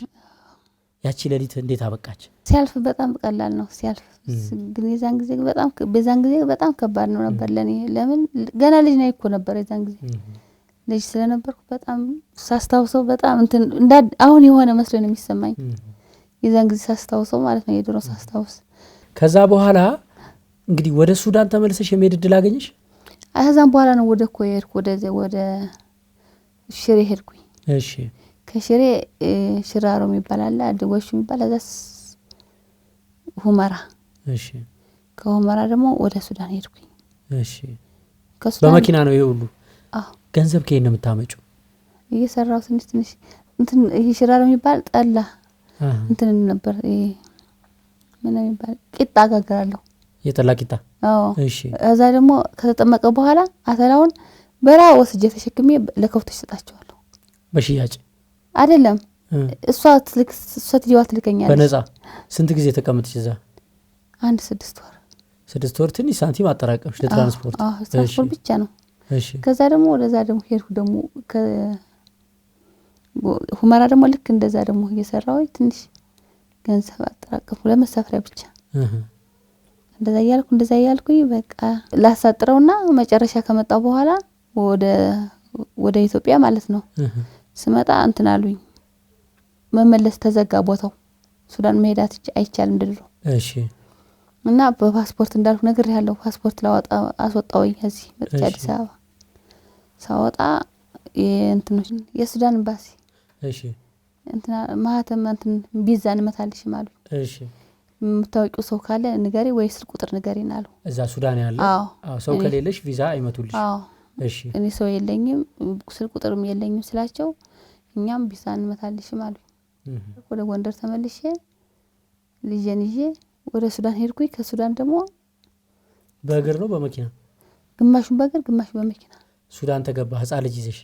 ያቺ ሌሊት እንዴት አበቃች? ሲያልፍ በጣም ቀላል ነው ሲያልፍ፣ ግን በዛን ጊዜ በጣም ከባድ ነው ነበር ለኔ። ለምን ገና ልጅ ነኝ እኮ ነበር የዛን ጊዜ ልጅ ስለነበርኩ በጣም ሳስታውሰው በጣም እንትን አሁን የሆነ መስሎ ነው የሚሰማኝ የዛን ጊዜ ሳስታውሰው ማለት ነው የድሮ ሳስታውስ። ከዛ በኋላ እንግዲህ ወደ ሱዳን ተመልሰሽ የመሄድ እድል አገኘሽ? ከዛም በኋላ ነው ወደ እኮ የሄድኩ ወደ ሽሬ ሄድኩኝ። እሺ ከሽሬ ሽራሮ የሚባል አለ አድጎሽ የሚባል እዛስ ሁመራ። እሺ ከሁመራ ደግሞ ወደ ሱዳን ሄድኩኝ። እሺ በመኪና ነው ይሄ ሁሉ? አዎ። ገንዘብ ከየት ነው የምታመጪው? እየሰራው ትንሽ እንትን ይሄ ሽራሮ የሚባል ጠላ እንትን ነበር ምን የሚባል ቂጣ አጋግራለሁ። የጠላ ቂጣ? አዎ። እሺ እዛ ደግሞ ከተጠመቀ በኋላ አተላውን በራ ወስጄ ተሸክሜ ለከብቶች ሰጣቸዋለሁ። በሽያጭ አይደለም እሷ ትልከኛለች በነፃ። ስንት ጊዜ ተቀምጥሽ እዛ? 6 ወር። 6 ወር ትንሽ ሳንቲም አጠራቀምሽ ለትራንስፖርት? አዎ ትራንስፖርት ብቻ ነው። እሺ ከዛ ደግሞ ወደዛ ደግሞ ሄድኩ ደግሞ ሁመራ ደግሞ ልክ እንደዛ ደግሞ እየሰራው ትንሽ ገንዘብ አጠራቀምኩ ለመሳፈሪያ ብቻ። እንደዛ እያልኩኝ በቃ ላሳጥረውና መጨረሻ ከመጣው በኋላ ወደ ኢትዮጵያ ማለት ነው ስመጣ እንትን አሉኝ መመለስ ተዘጋ ቦታው ሱዳን መሄዳት አይቻልም እንደድሮ። እሺ እና በፓስፖርት እንዳልኩ ነገር ያለው ፓስፖርት ላወጣ አስወጣውኝ እዚህ መጥቻ አዲስ አበባ ሳወጣ የሱዳን ኤምባሲ እሺ እንትና ማህተም እንትን ቪዛ እንመታልሽ ማለት። እሺ የምታውቂው ሰው ካለ ንገሪ ወይ ስልክ ቁጥር ንገሪና አሉ። እዛ ሱዳን ያለ? አዎ ሰው ከሌለሽ ቪዛ አይመቱልሽ? አዎ። እሺ እኔ ሰው የለኝም ስልክ ቁጥርም የለኝም ስላቸው እኛም ቪዛ እንመታልሽ ማለት። ወደ ጎንደር ተመልሼ ልጄን ይዤ ወደ ሱዳን ሄድኩኝ። ከሱዳን ደግሞ በእግር ነው በመኪና? ግማሹን በእግር ግማሹ በመኪና ሱዳን ተገባ ህፃን ልጅ ይዘሽ?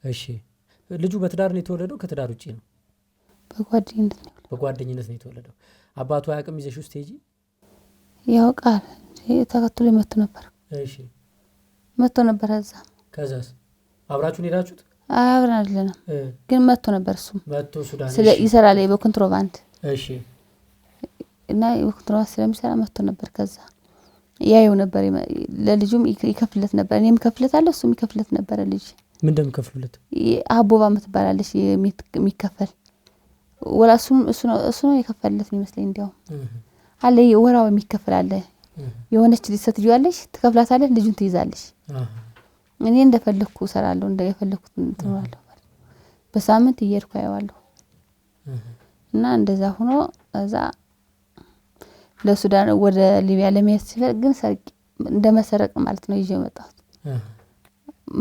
እሺ ልጁ በትዳር ነው የተወለደው ከትዳር ውጪ ነው? በጓደኝነት ነው የተወለደው። አባቱ አያውቅም ይዘሽ ውስጥ ሄጂ? ያውቃል ተከትሎ መጥቶ ነበር። እሺ መጥቶ ነበር እዛ። ከዛስ አብራችሁን ሄዳችሁት? አብረን አይደለም ግን መጥቶ ነበር እሱ መጥቶ ሱዳን ይሰራል በኮንትሮባንድ። እሺ እና በኮንትሮባንድ ስለሚሰራ መጥቶ ነበር። ከዛ ያየው ነበር ለልጁም ይከፍለት ነበር እኔም ከፍለታለሁ እሱም ይከፍለት ነበር። ልጅ ምን እንደምከፍሉለት? አቦባ ምትባላለች የሚከፈል ወላ እሱ ነው የከፈለት ይመስለኝ። እንዲያው አለ ወራው የሚከፈል አለ የሆነች ልጅ ስትይዋለሽ ትከፍላታለሽ ልጁን ትይዛለሽ። እኔ እንደፈለኩ ሰራለሁ እንደፈለኩት እንትራለሁ በሳምንት እየርኩ አየዋለሁ። እና እንደዛ ሆኖ እዛ ለሱዳን ወደ ሊቢያ ለመሄድ ሲፈልግ ግን ሰርቅ እንደመሰረቅ ማለት ነው ይዤ መጣሁት።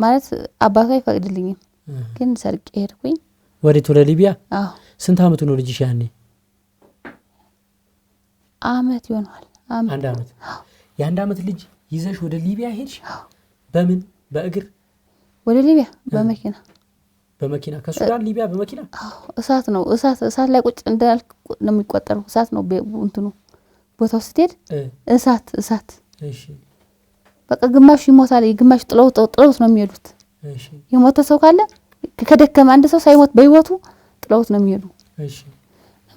ማለት አባቷ አይፈቅድልኝም ግን ሰርቅ ሄድኩኝ። ወዴት? ወደ ሊቢያ? አዎ። ስንት አመት ነው ልጅሽ ያኔ? አመት ይሆናል። አንድ አመት። የአንድ አመት ልጅ ይዘሽ ወደ ሊቢያ ሄድሽ? በምን? በእግር? ወደ ሊቢያ በመኪና። በመኪና ከሱዳን ሊቢያ በመኪና? አዎ። እሳት ነው እሳት ላይ ቁጭ እንዳልክ ነው የሚቆጠረው። እሳት ነው እንትኑ ቦታው ስትሄድ እሳት። እሺ በቃ ግማሽ ይሞታል ግማሽ ጥለውት ነው የሚሄዱት። እሺ የሞተ ሰው ካለ ከደከመ አንድ ሰው ሳይሞት በህይወቱ ጥለውት ነው የሚሄዱ። እሺ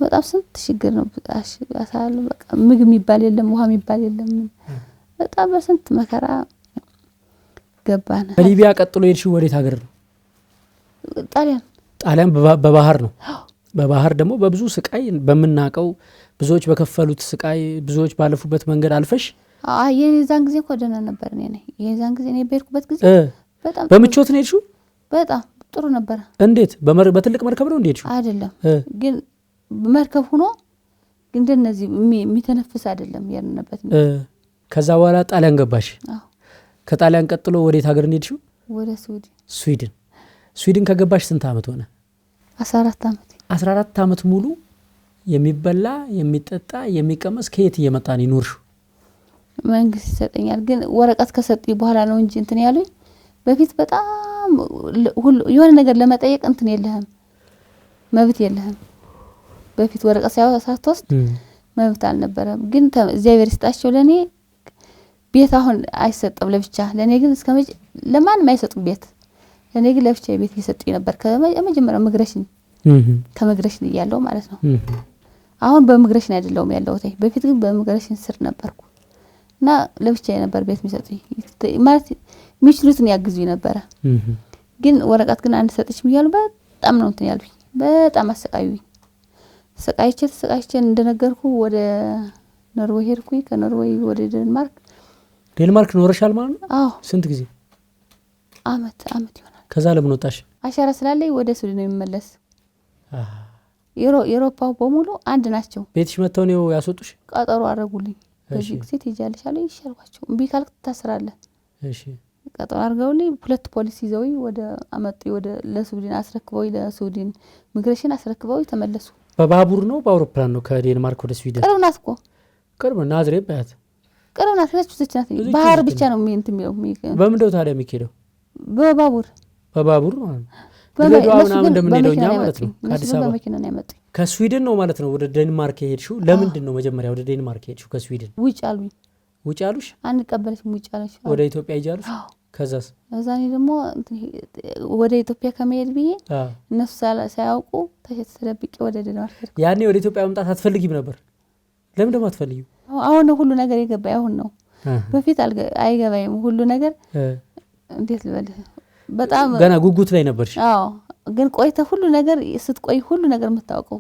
በጣም ስንት ችግር ነው አሳሉ። በቃ ምግብ የሚባል የለም ውሃ የሚባል የለም። በጣም በስንት መከራ ገባን። ከሊቢያ ቀጥሎ ሄድሽው ወዴት ሀገር ነው? ጣሊያን በባህር ነው? በባህር ደግሞ በብዙ ስቃይ በመናቀው ብዙዎች በከፈሉት ስቃይ ብዙዎች ባለፉበት መንገድ አልፈሽ? የዛን ጊዜ እኮ ደህና ነበር። የዛን ጊዜ እኔ በሄድኩበት ጊዜ በጣም በምቾት ነው ሄድሽው? በጣም ጥሩ ነበር። እንዴት? በትልቅ መርከብ ነው ሄድሽው? አይደለም ግን መርከብ ሆኖ ግን እንደነዚህ የሚተነፍስ አይደለም ያልነበት። ከዛ በኋላ ጣሊያን ገባሽ? አዎ። ከጣሊያን ቀጥሎ ወዴት ሀገር ሄድሽው? ወደ ስዊድን። ስዊድን ከገባሽ ስንት አመት ሆነ? 14 አመት። 14 አመት ሙሉ የሚበላ የሚጠጣ የሚቀመስ ከየት እየመጣን ይኖርሽው? መንግስት ይሰጠኛል ግን ወረቀት ከሰጠኝ በኋላ ነው እንጂ እንትን ያሉኝ። በፊት በጣም ሁሉ የሆነ ነገር ለመጠየቅ እንትን የለህም መብት የለህም። በፊት ወረቀት ሳትወስድ መብት አልነበረም። ግን እግዚአብሔር ይስጣቸው ለኔ ቤት አሁን አይሰጥም ለብቻ። ለኔ ግን ለማንም አይሰጡም ቤት። ለኔ ግን ለብቻ ቤት ይሰጡኝ ነበር ከመጀመሪያው መግረሽኝ ከመግሬሽን እያለሁ ማለት ነው። አሁን በመግሬሽን አይደለም ያለሁት በፊት ግን በመግሬሽን ስር ነበርኩ እና ለብቻዬ ነበር ቤት የሚሰጡኝ ማለት የሚችሉትን ያግዙኝ ነበር። ግን ወረቀት ግን አንድ ሰጥች ብያለሁ በጣም ነው እንትን ያሉኝ በጣም አሰቃዩኝ። ሰቃይቼ እንደነገርኩ ወደ ኖርዌይ ሄድኩኝ። ከኖርዌይ ወደ ዴንማርክ ኖርሻል ማለት ነው? አዎ። ስንት ጊዜ? አመት ይሆናል። ከዛ ለምን ወጣሽ? አሻራ ስላለኝ ወደ ስዊድን ነው የሚመለስ። የአውሮፓው በሙሉ አንድ ናቸው። ቤትሽ መተው ነው ያስወጡሽ? ቀጠሮ አረጉልኝ። በዚህ ጊዜ ትይጃለሽ አለኝ። ይሻልኳቸው እምቢ ካልክ ታስራለህ። እሺ። ቀጠሮ አርገውልኝ 2 ፖሊስ ይዘውኝ ወደ አመጡ ወደ ለስዊድን አስረክበውኝ ለስዊድን ሚግሬሽን አስረክበውኝ ተመለሱ። በባቡር ነው በአውሮፕላን ነው ከዴንማርክ ወደ ስዊድን? ቅርብ ናት እኮ። ቅርብ ናዝሬት ባት ቅርብ ናት። ለችሁት ናት። ባህር ብቻ ነው እንትን የሚለው። በምንድነው ታዲያ የሚኬደው? በባቡር ማለት ነው። በመኪና እንደምንሄደውኛ ማለት ነው። ከአዲስ አበባ በመኪና ነው ያመጡኝ። ከስዊድን ነው ማለት ነው ወደ ዴንማርክ ሄድሽው? ለምንድን ነው መጀመሪያ ወደ ዴንማርክ ሄድሽው ከስዊድን? ውጭ አሉኝ። ውጭ አሉሽ? አንቀበለሽም ውጭ አለሽ። ወደ ኢትዮጵያ ይጃሉሽ? ከዛስ? እዛኔ ደግሞ ወደ ኢትዮጵያ ከመሄድ ብዬ እነሱ ሳያውቁ ተደብቄ ወደ ዴንማርክ ሄድኩ። ያኔ ወደ ኢትዮጵያ መምጣት አትፈልጊም ነበር? ለምን ደግሞ አትፈልጊው? አሁን ነው ሁሉ ነገር የገባኝ። አሁን ነው በፊት አይገባኝም ሁሉ ነገር። እንዴት ልበልህ በጣም ገና ጉጉት ላይ ነበርሽ? አዎ። ግን ቆይተ ሁሉ ነገር ስትቆይ ሁሉ ነገር የምታውቀው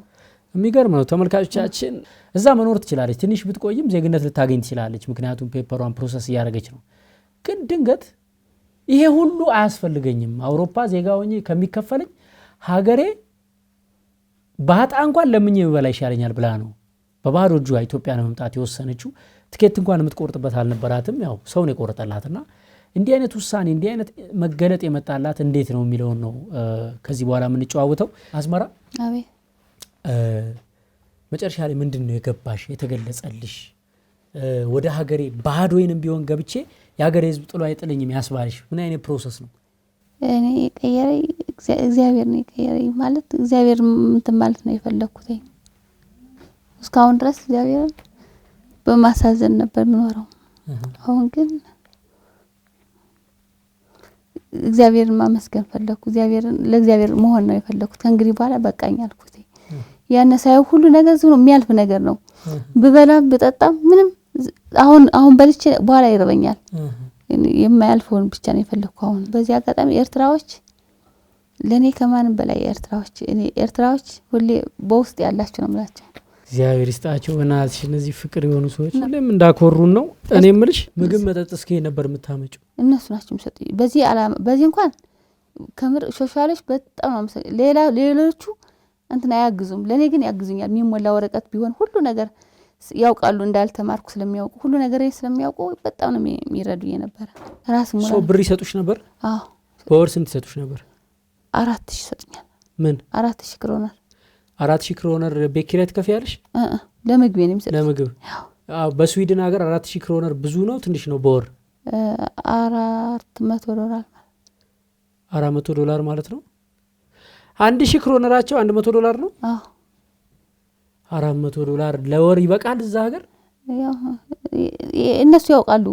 የሚገርም ነው። ተመልካቾቻችን እዛ መኖር ትችላለች፣ ትንሽ ብትቆይም ዜግነት ልታገኝ ትችላለች። ምክንያቱም ፔፐሯን ፕሮሰስ እያደረገች ነው። ግን ድንገት ይሄ ሁሉ አያስፈልገኝም አውሮፓ ዜጋ ሆኜ ከሚከፈልኝ ሀገሬ ባጣ እንኳን ለምኜ ብበላ ይሻለኛል ብላ ነው በባዶ እጇ ኢትዮጵያ ነው መምጣት የወሰነችው። ትኬት እንኳን የምትቆርጥበት አልነበራትም። ያው ሰው ነው የቆረጠላትና እንዲህ አይነት ውሳኔ እንዲህ አይነት መገለጥ የመጣላት እንዴት ነው የሚለውን ነው ከዚህ በኋላ የምንጨዋወተው። አዝመራ አቤት መጨረሻ ላይ ምንድነው የገባሽ የተገለጸልሽ? ወደ ሀገሬ ባዶዬንም ቢሆን ገብቼ የሀገሬ ህዝብ ጥሎ አይጥልኝም ያስባልሽ ምን አይነት ፕሮሰስ ነው? እኔ ቀየረኝ እግዚአብሔር ነው ቀየረኝ ማለት እግዚአብሔር እንትን ማለት ነው የፈለኩት። እስካሁን ድረስ እግዚአብሔር በማሳዘን ነበር የምኖረው። አሁን ግን እግዚአብሔርን ማመስገን ፈለኩ። ለእግዚአብሔር መሆን ነው የፈለኩት። ከእንግዲህ በኋላ በቃኝ አልኩት። ያነሳው ሁሉ ነገር ዝም የሚያልፍ ነገር ነው። ብበላም ብጠጣም ምንም አሁን በልቼ በኋላ ይረበኛል። የማያልፈውን ብቻ ነው የፈለኩ። አሁን በዚህ አጋጣሚ ኤርትራዎች ለኔ ከማንም በላይ ኤርትራዎች ሁሌ በውስጥ ያላችሁ ነው የምላቸው። እግዚአብሔር ይስጣቸው በእናትሽ። እነዚህ ፍቅር የሆኑ ሰዎች ሁሌም እንዳኮሩን ነው። እኔ የምልሽ ምግብ መጠጥ እስኪ ነበር የምታመጪው? እነሱ ናቸው የሚሰጡኝ። በዚህ እንኳን ከምር ሶሻሎች በጣም ነው ሌሎቹ እንትን አያግዙም። ለኔ ግን ያግዙኛል። የሚሞላ ወረቀት ቢሆን ሁሉ ነገር ያውቃሉ። እንዳልተማርኩ ስለሚያውቁ ሁሉ ነገር ስለሚያውቁ በጣም ነው የሚረዱኝ ነበር። ራስ ሙላ ሰው ብር ይሰጡሽ ነበር? አዎ። በወር ስንት ይሰጡሽ ነበር? 4000 ይሰጡኛል። ምን 4000 ክሮነር? 4000 ክሮነር ቤት ኪራይ ትከፍያለሽ? ለምግብ ነው የሚሰጡኝ። ለምግብ? አዎ። በስዊድን ሀገር 4000 ክሮነር ብዙ ነው ትንሽ ነው? በወር $400 $400 ማለት ነው። 1000 ክሮነራቸው $100 ነው። አዎ። $400 ለወር ይበቃል እዛ ሀገር? ያው እነሱ ያውቃሉ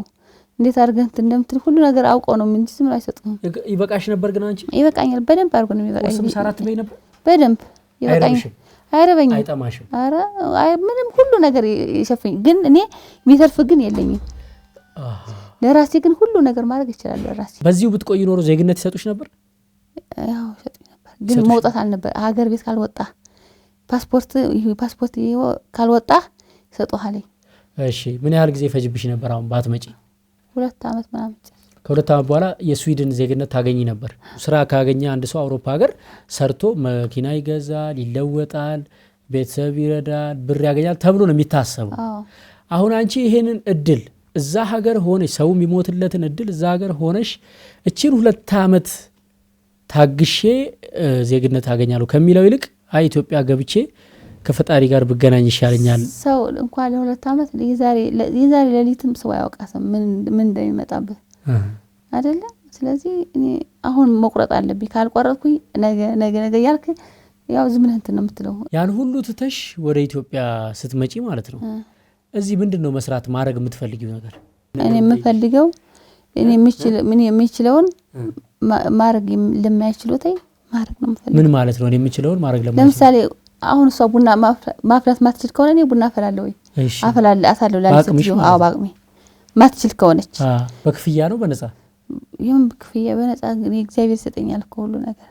እንዴት አድርገን እንደምትል ሁሉ ነገር አውቀው ነው እንጂ ዝም አይሰጡም። ይበቃሽ ነበር ግን አንቺ? ይበቃኛል። በደንብ አድርጎ ነው የሚበቃኝ። ስም ሰራት በይ ነበር? በደንብ ይበቃኛል። አይረበኝም። አይጠማሽም? ምንም ሁሉ ነገር ይሸፈኝ። ግን እኔ የሚተርፍ ግን የለኝም። ለራሴ ግን ሁሉ ነገር ማድረግ ይችላል። ለራሴ በዚሁ ብትቆይ ኖሮ ዜግነት ይሰጡሽ ነበር? ያው ይሰጡኝ ነበር። ግን መውጣት አልነበር። ሀገር ቤት ካልወጣ ፓስፖርት ካልወጣ ይሰጡሃል። እሺ ምን ያህል ጊዜ ፈጅብሽ ነበር አሁን ባትመጪ? 2 አመት ምናምን። ከ2 አመት በኋላ የስዊድን ዜግነት ታገኝ ነበር። ስራ ካገኘ አንድ ሰው አውሮፓ ሀገር ሰርቶ መኪና ይገዛል፣ ይለወጣል፣ ቤተሰብ ይረዳል፣ ብር ያገኛል ተብሎ ነው የሚታሰበው። አሁን አንቺ ይሄንን እድል እዛ ሀገር ሆነሽ ሰው የሚሞትለትን እድል እዛ ሀገር ሆነሽ እቺን 2 አመት ታግሼ ዜግነት አገኛለሁ ከሚለው ይልቅ አይ ኢትዮጵያ ገብቼ ከፈጣሪ ጋር ብገናኝ ይሻለኛል። ሰው እንኳን ለ2 አመት የዛሬ ሌሊትም ሰው ያውቃሰም ምን እንደሚመጣበት አይደለ? ስለዚህ እኔ አሁን መቁረጥ አለብኝ። ካልቆረጥኩኝ ነገ ያልክ ያው ዝም ብለህ እንትን ነው የምትለው። ያን ሁሉ ትተሽ ወደ ኢትዮጵያ ስትመጪ ማለት ነው እዚህ ምንድነው መስራት ማድረግ የምትፈልጊው ነገር? እኔ የምፈልገው እኔ የሚችለውን ማድረግ ለማይችሉት ማድረግ ነው የምፈልገው። ምን ማለት ነው? እኔ የምችለውን ማድረግ ለምሳሌ አሁን እሷ ቡና ማፍላት ማትችል ከሆነ እኔ ቡና አፈላለሁ ወይ አፈላለሁ ላልሰጥዩ በአቅሜ ማትችል ከሆነች በክፍያ ነው በነፃ ይሁን በክፍያ በነፃ እግዚአብሔር ይሰጠኛል እኮ ሁሉ ነገር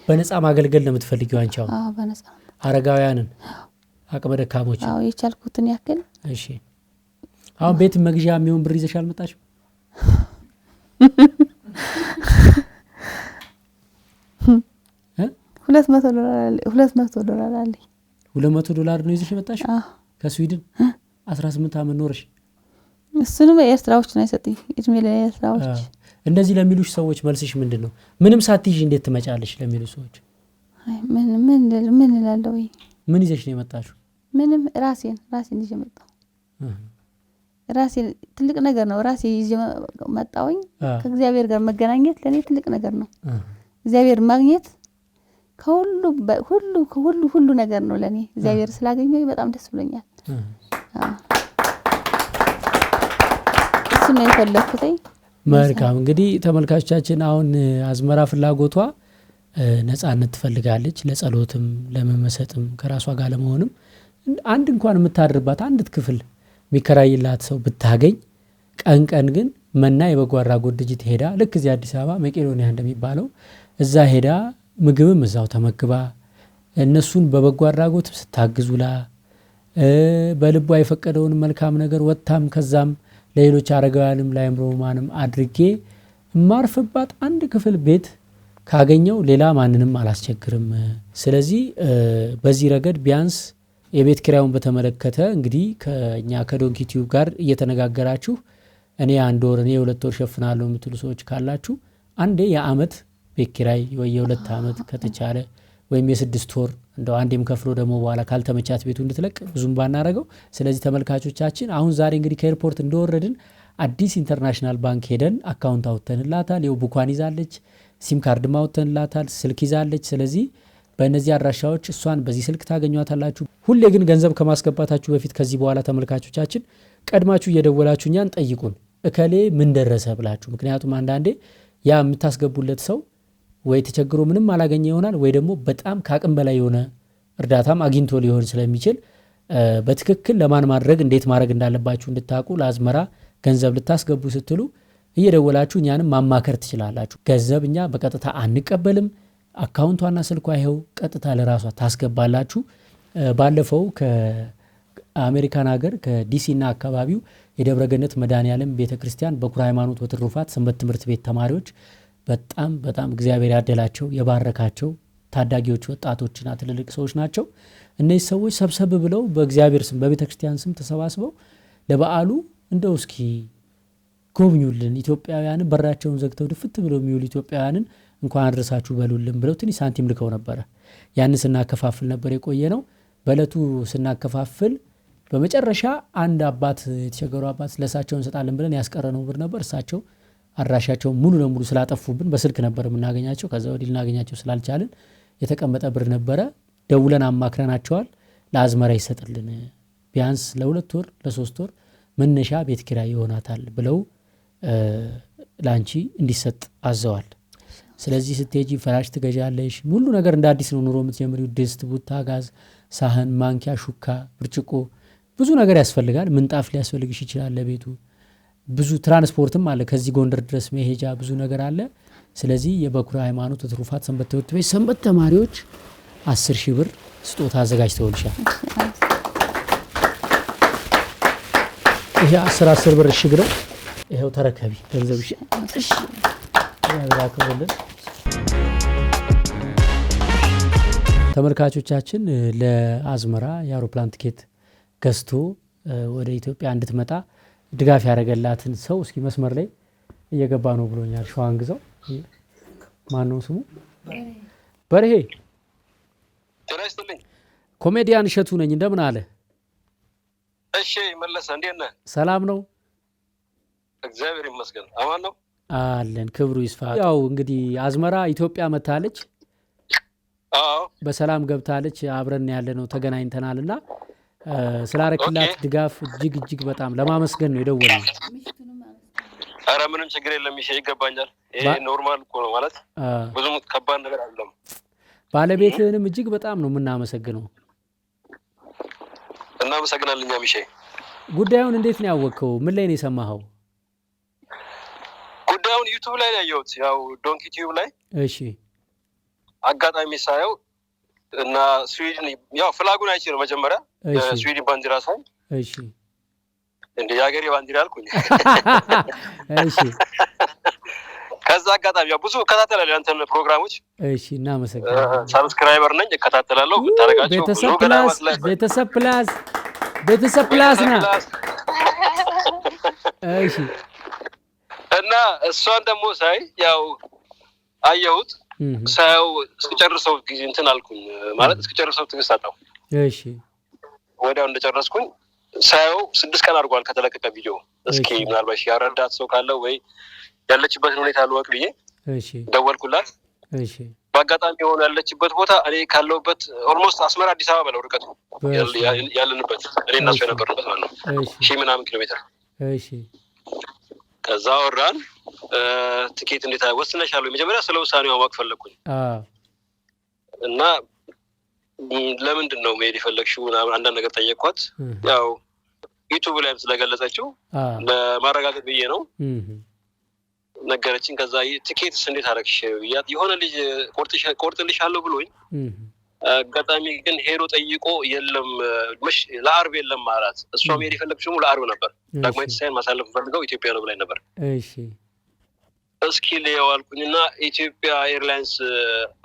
በነፃ ማገልገል ነው የምትፈልጊው አንቺ? አሁን በነፃ አረጋውያንን አቅመ ደካሞች የቻልኩትን ያክል። እሺ አሁን ቤት መግዣ የሚሆን ብር ይዘሽ አልመጣሽም? 200 ዶላር አለኝ። $200 ነው ይዘሽ የመጣሽ ከስዊድን 18 ዓመት ኖርሽ? እሱንም ኤርትራዎች ነው የሰጡኝ እድሜ ለኤርትራዎች። እንደዚህ ለሚሉሽ ሰዎች መልስሽ ምንድነው? ምንም ሳትይዥ እንዴት ትመጫለሽ ለሚሉ ሰዎች? አይ ምን እላለሁ? ምን ይዘሽ ነው የመጣሽው? ምንም ራሴን ይዤ መጣሁ። ራሴን ትልቅ ነገር ነው። ራሴ ይዤ መጣሁኝ። ከእግዚአብሔር ጋር መገናኘት ለኔ ትልቅ ነገር ነው። እግዚአብሔር ማግኘት ከሁሉ ነገር ነው ለኔ። እግዚአብሔር ስላገኘኝ በጣም ደስ ብሎኛል። እሱ ነው የፈለኩት። መልካም እንግዲህ ተመልካቾቻችን አሁን አዝመራ ፍላጎቷ ነፃነት ትፈልጋለች። ለጸሎትም ለመመሰጥም ከራሷ ጋር ለመሆንም አንድ እንኳን የምታድርባት አንዲት ክፍል የሚከራይላት ሰው ብታገኝ ቀን ግን መና የበጎ አድራጎት ድርጅት ሄዳ ልክ እዚህ አዲስ አበባ መቄዶንያ እንደሚባለው እዛ ሄዳ ምግብም እዛው ተመግባ እነሱን በበጎ አድራጎት ስታግዙላ በልቧ የፈቀደውን መልካም ነገር ወጣም ከዛም ለሌሎች አረጋውያንም ለአእምሮ ሕሙማንም አድርጌ ማርፍባት አንድ ክፍል ቤት ካገኘው ሌላ ማንንም አላስቸግርም። ስለዚህ በዚህ ረገድ ቢያንስ የቤት ኪራዩን በተመለከተ እንግዲህ ከኛ ከዶንኪ ቲዩብ ጋር እየተነጋገራችሁ እኔ 1 ወር እኔ 2 ወር ሸፍናለሁ የምትሉ ሰዎች ካላችሁ አንዴ የአመት ቤት ኪራይ ወይ የ2 አመት ከተቻለ ወይም የ6 ወር እንደው አንዴም ከፍሎ ደግሞ በኋላ ካልተመቻት ቤቱ እንድትለቅ ብዙም ባናረገው። ስለዚህ ተመልካቾቻችን አሁን ዛሬ እንግዲህ ከኤርፖርት እንደወረድን አዲስ ኢንተርናሽናል ባንክ ሄደን አካውንት አውጥተንላታል። ይኸው ቡኳን ይዛለች፣ ሲም ካርድ ማውጥተንላታል፣ ስልክ ይዛለች። ስለዚህ በእነዚህ አድራሻዎች እሷን በዚህ ስልክ ታገኟታላችሁ። ሁሌ ግን ገንዘብ ከማስገባታችሁ በፊት ከዚህ በኋላ ተመልካቾቻችን ቀድማችሁ እየደወላችሁ እኛን ጠይቁን እከሌ ምን ደረሰ ብላችሁ። ምክንያቱም አንዳንዴ ያ የምታስገቡለት ሰው ወይ ተቸግሮ ምንም አላገኘ ይሆናል ወይ ደግሞ በጣም ከአቅም በላይ የሆነ እርዳታም አግኝቶ ሊሆን ስለሚችል በትክክል ለማን ማድረግ እንዴት ማድረግ እንዳለባችሁ እንድታቁ ለአዝመራ ገንዘብ ልታስገቡ ስትሉ እየደወላችሁ እኛንም ማማከር ትችላላችሁ። ገንዘብ እኛ በቀጥታ አንቀበልም። አካውንቷና ስልኳ ይሄው ቀጥታ ለራሷ ታስገባላችሁ። ባለፈው ከአሜሪካን ሀገር ከዲሲና አካባቢው የደብረገነት መድኃኔዓለም ቤተክርስቲያን በኩረ ሃይማኖት ወትሩፋት ሰንበት ትምህርት ቤት ተማሪዎች በጣም እግዚአብሔር ያደላቸው የባረካቸው ታዳጊዎች ወጣቶችና ትልልቅ ሰዎች ናቸው። እነዚህ ሰዎች ሰብሰብ ብለው በእግዚአብሔር ስም በቤተክርስቲያን ስም ተሰባስበው ለበዓሉ እንደው እስኪ ጎብኙልን ኢትዮጵያውያንን በራቸውን ዘግተው ድፍት ብለው የሚውሉ ኢትዮጵያውያንን እንኳን አድረሳችሁ በሉልን ብለው ትንሽ ሳንቲም ልከው ነበረ። ያንን ስናከፋፍል ነበር የቆየ ነው። በእለቱ ስናከፋፍል በመጨረሻ አንድ አባት የተቸገሩ አባት ለሳቸው እንሰጣለን ብለን ያስቀረነው ብር ነበር። እሳቸው አድራሻቸው ሙሉ ለሙሉ ስላጠፉብን በስልክ ነበር የምናገኛቸው። ከዛ ወዲህ ልናገኛቸው ስላልቻልን የተቀመጠ ብር ነበረ። ደውለን አማክረናቸዋል። ለአዝመራ ይሰጥልን ቢያንስ ለ2 ወር ለ3 ወር መነሻ ቤት ኪራይ ይሆናታል ብለው ላንቺ እንዲሰጥ አዘዋል። ስለዚህ ስትሄጂ ፍራሽ ትገዣለሽ። ሙሉ ነገር እንደ አዲስ ነው ኑሮ የምትጀምሪው። ድስት፣ ቡታ፣ ጋዝ፣ ሳህን፣ ማንኪያ፣ ሹካ፣ ብርጭቆ ብዙ ነገር ያስፈልጋል። ምንጣፍ ሊያስፈልግሽ ይችላል ለቤቱ። ብዙ ትራንስፖርትም አለ ከዚህ ጎንደር ድረስ መሄጃ ብዙ ነገር አለ። ስለዚህ የበኩረ ሃይማኖት ወትሩፋት ሰንበት ትምህርት ቤት ሰንበት ተማሪዎች 10,000 ብር ስጦታ አዘጋጅተውልሻል። ይሄ 10 ብር እሽግ ነው። ይሄው ተረከቢ ገንዘብሽ። እሺ ያላከበልን ተመልካቾቻችን ለአዝመራ የአውሮፕላን ቲኬት ገዝቶ ወደ ኢትዮጵያ እንድትመጣ ድጋፍ ያደረገላትን ሰው እስኪ መስመር ላይ እየገባ ነው ብሎኛል። ሸዋንግዛው ማን ነው ስሙ? በርሄ ተረስተልኝ። ኮሜዲያን እሸቱ ነኝ። እንደምን አለ? እሺ መለሰ፣ እንዴት ነህ? ሰላም ነው? እግዚአብሔር ይመስገን። አማን ነው አለን። ክብሩ ይስፋ። ያው እንግዲህ አዝመራ ኢትዮጵያ መታለች። አዎ በሰላም ገብታለች። አብረን ያለ ነው ተገናኝተናልና ስላረክላት ድጋፍ እጅግ በጣም ለማመስገን ነው የደወልነው። ኧረ ምንም ችግር የለም። ይሄ ይገባኛል። ይሄ ኖርማል እኮ ነው ማለት ብዙም ከባድ ነገር አይደለም። ባለቤትህንም እጅግ በጣም ነው የምናመሰግነው። እናመሰግናለን ሚሼ። ጉዳዩን እንዴት ነው ያወቅኸው? ምን ላይ ነው የሰማኸው? ጉዳዩን ዩቲዩብ ላይ ነው ያየሁት፣ ያው ዶንኪ ቲዩብ ላይ። እሺ። አጋጣሚ ሳየው እና ስዊድን ያው ፍላጉን አይቼ ነው መጀመሪያ የስዊድን ባንዲራ ሳይ እሺ እንደ የሀገሬ ባንዲራ አልኩኝ። እሺ። ከዛ አጋጣሚ ያው ብዙ እከታተላለሁ ያንተን ፕሮግራሞች። እሺ እናመሰግናለን። ሰብስክራይበር ነኝ እከታተላለሁ። ታረጋቸው ቤተሰብ ፕላስ ቤተሰብ ፕላስ ና። እሺ። እና እሷን ደግሞ ሳይ ያው አየሁት። ሳየው እስከጨርሰው ጊዜ እንትን አልኩኝ ማለት እስከጨርሰው ትግስት አጣሁ። እሺ። ወዲያው እንደጨረስኩኝ ሳየው 6 ቀን አድርጓል ከተለቀቀ ቪዲዮ። እስኪ ምናልባት ያረዳት ሰው ካለ ወይ ያለችበትን ሁኔታ ልወቅ ብዬ ደወልኩላት። እሺ። በአጋጣሚ የሆነ ያለችበት ቦታ እኔ ካለሁበት ኦልሞስት አስመራ አዲስ አበባ ነው ርቀቱ ያለንበት፣ እኔ እና እሷ የነበርንበት ማለት ነው 1000 ምናምን ኪሎ ሜትር። እሺ። ከዛ ወራን ትኬት እንዴት ወስነሻል? መጀመሪያ ስለ ውሳኔው ማወቅ ፈለግኩኝ እና ለምንድን ነው መሄድ የፈለግሽው አንዳንድ ነገር ጠየቅኳት። ያው ዩቲዩብ ላይም ስለገለጸችው ለማረጋገጥ ብዬ ነው ነገረችኝ። ከዛ ትኬትስ እንዴት አደረግሽ ብያት የሆነ ልጅ ቆርጥልሻለሁ ብሎኝ አጋጣሚ ግን ሄዶ ጠይቆ የለም ለአርብ የለም አላት። እሷ መሄድ የፈለግሽው ለአርብ ነበር። ዳግማዊት ሳይን ማሳለፍ ፈልገው ኢትዮጵያ ነው ብላኝ ነበር። እሺ። እስኪ ልየው አልኩኝና ኢትዮጵያ ኤርላይንስ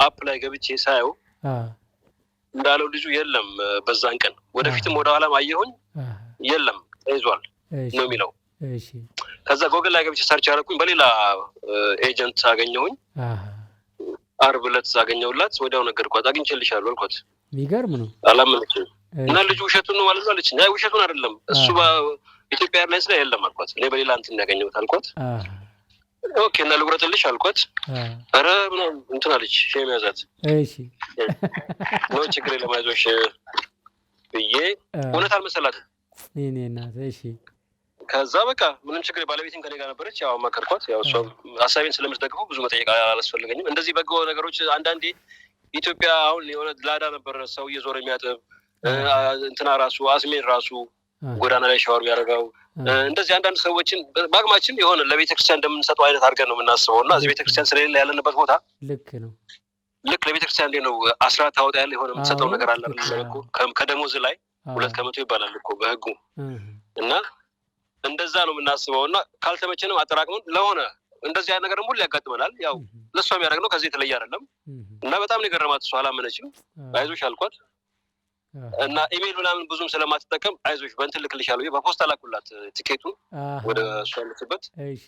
አፕ ላይ ገብቼ ሳየው እንዳለው ልጁ የለም በዛን ቀን። ወደፊትም ወደ ኋላም አየሁኝ የለም ተይዟል ነው የሚለው። እሺ። ከዛ ጎግል ላይ ገብቼ ሰርች አደረኩኝ። በሌላ ኤጀንት አገኘሁኝ። አርብ ዕለት አገኘሁላት። ወዲያው ነገርኳት። አግኝቼልሻለሁ አልኳት። የሚገርም ነው። አላመነችም እና ልጁ ውሸቱን ነው ማለት ነው አለችኝ። አይ ውሸቱን አይደለም እሱ በኢትዮጵያ ኤርላይንስ ላይ የለም አልኳት። እኔ በሌላ እንትን ያገኘሁት አልኳት። ኦኬ እና ልቁረጥልሽ አልኳት። ኧረ ምናምን እንትን አለች። ሼም ያዛት። እሺ። ነው ችግር የለም አይዞሽ ብዬ እውነት አልመሰላትም። እኔ እናት። እሺ። ከዛ በቃ ምንም ችግር ባለቤቴም ከኔ ጋር ነበረች። ያው ማከርኳት። ያው እሷ ሀሳቤን ስለምትደግፈው ብዙ መጠየቅ አላስፈልገኝም። እንደዚህ በጎ ነገሮች አንዳንዴ ኢትዮጵያ አሁን የሆነ ላዳ ነበር ሰው እየዞረ የሚያጥብ እንትና ራሱ አስሜን ራሱ ጎዳና ላይ ሻወር የሚያደርገው እንደዚህ አንዳንድ ሰዎችን በአቅማችን የሆነ ለቤተክርስቲያን እንደምንሰጠው አይነት አድርገን ነው የምናስበው እና እዚህ ቤተክርስቲያን ስለሌለ ያለንበት ቦታ ልክ ነው። ልክ ለቤተክርስቲያን እንዴት ነው አስራት ታወጣ ያለ የሆነ የምትሰጠው ነገር አለ እኮ ከደሞዝ ላይ 2% ይባላል እኮ በህጉ እና እንደዛ ነው የምናስበው እና ካልተመቸንም አጠራቅመን ለሆነ እንደዚህ አይነት ነገር ሁሉ ያጋጥመናል። ያው ለሷ የሚያደርግ ነው ከዚህ የተለየ አይደለም እና በጣም ነው የገረማት። እሷ አላመነችም። አይዞሽ አልኳት እና ኢሜል ምናምን ብዙም ስለማትጠቀም አይዞሽ በእንትን ልክልሻለሁ በፖስታ ላኩላት ቲኬቱን ወደ እሷ ልትበት። እሺ።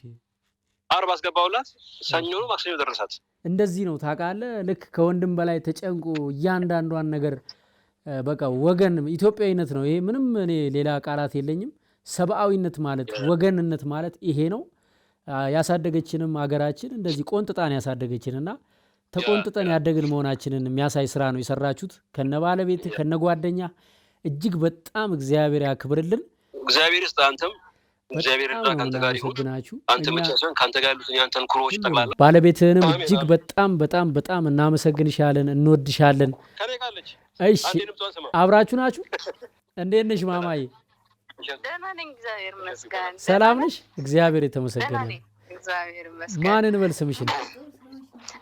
አርብ አስገባሁላት። ሰኞ ነው ማክሰኞ ደረሳት። እንደዚህ ነው ታውቃለህ። ልክ ከወንድም በላይ ተጨንቆ እያንዳንዷን ነገር በቃ ወገን ኢትዮጵያዊነት ነው ይሄ። ምንም እኔ ሌላ ቃላት የለኝም። ሰብአዊነት ማለት ወገንነት ማለት ይሄ ነው። ያሳደገችንም ሀገራችን እንደዚህ ቆንጥጣን ያሳደገችንና ተቆንጥጠን ያደግን መሆናችንን የሚያሳይ ስራ ነው የሰራችሁት ከነ ባለቤት ከነ ጓደኛ። እጅግ በጣም እግዚአብሔር ያክብርልን። እግዚአብሔር ይስጥ። አንተም እግዚአብሔር ይርዳ። ካንተ ጋር ይሁን። አንተ ብቻ ሳይሆን ካንተ ጋር ያሉት ያንተን ክሮች ጠቅላላ ባለቤትህንም እጅግ በጣም በጣም በጣም እናመሰግንሻለን፣ እንወድሻለን። እሺ። አብራችሁ ናችሁ? እንዴት ነሽ ማማዬ? ደህና ነኝ እግዚአብሔር ይመስገን። ሰላም ነሽ? እግዚአብሔር የተመሰገነ። እግዚአብሔር ይመስገን። ማን እንበል ስምሽን?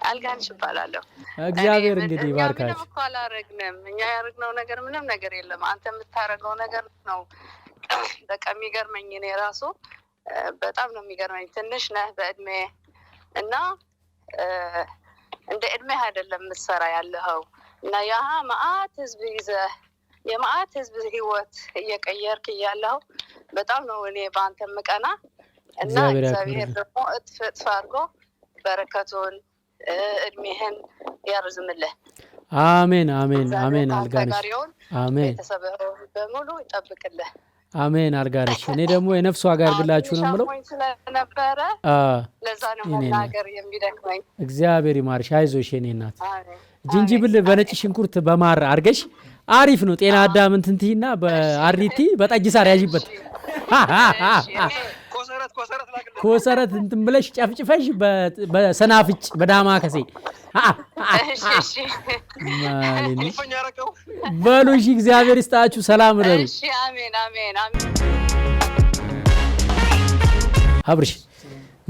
አልጋንሽ እባላለሁ። እግዚአብሔር እንግዲህ ይባርካችሁ። ምንም እኮ አላረግንም። እኛ ያደረግነው ነገር ምንም ነገር የለም። አንተ የምታረገው ነገር ነው በቃ የሚገርመኝ። እኔ ራሱ በጣም ነው የሚገርመኝ። ትንሽ ነህ በእድሜ እና እንደ እድሜ አይደለም የምትሰራ ያለኸው እና ያ መዓት ህዝብ ይዘህ የመዓት ህዝብ ህይወት እየቀየርክ እያለኸው በጣም ነው እኔ በአንተ ምቀና እና እግዚአብሔር ደግሞ እጥፍ አድርጎ በረከቱን እድሜህን ያርዝምልህ። አሜን አሜን አሜን። አልጋነሽ አሜን። ቤተሰብህ በሙሉ ይጠብቅልህ። አሜን። አልጋነሽ እኔ ደግሞ የነፍስ ዋጋ ያድርግላችሁ ነው የምለው ስለነበረ ለዛ ነው መናገር የሚደክመኝ። እግዚአብሔር ይማርሽ። አይዞሽ የኔ እናት። ጅንጅብል በነጭ ሽንኩርት በማር አድርገሽ አሪፍ ነው። ጤና አዳም እንትንቲና በአሪቲ በጠጅ ሳር ያዥበት። ኮሰራ ኮሰረት እንትን ብለሽ ጨፍጭፈሽ በሰናፍጭ በዳማ ከሴ እሺ በሉ እሺ እግዚአብሔር ይስጣችሁ ሰላም እደሩ እሺ አሜን አሜን አሜን አብርሽ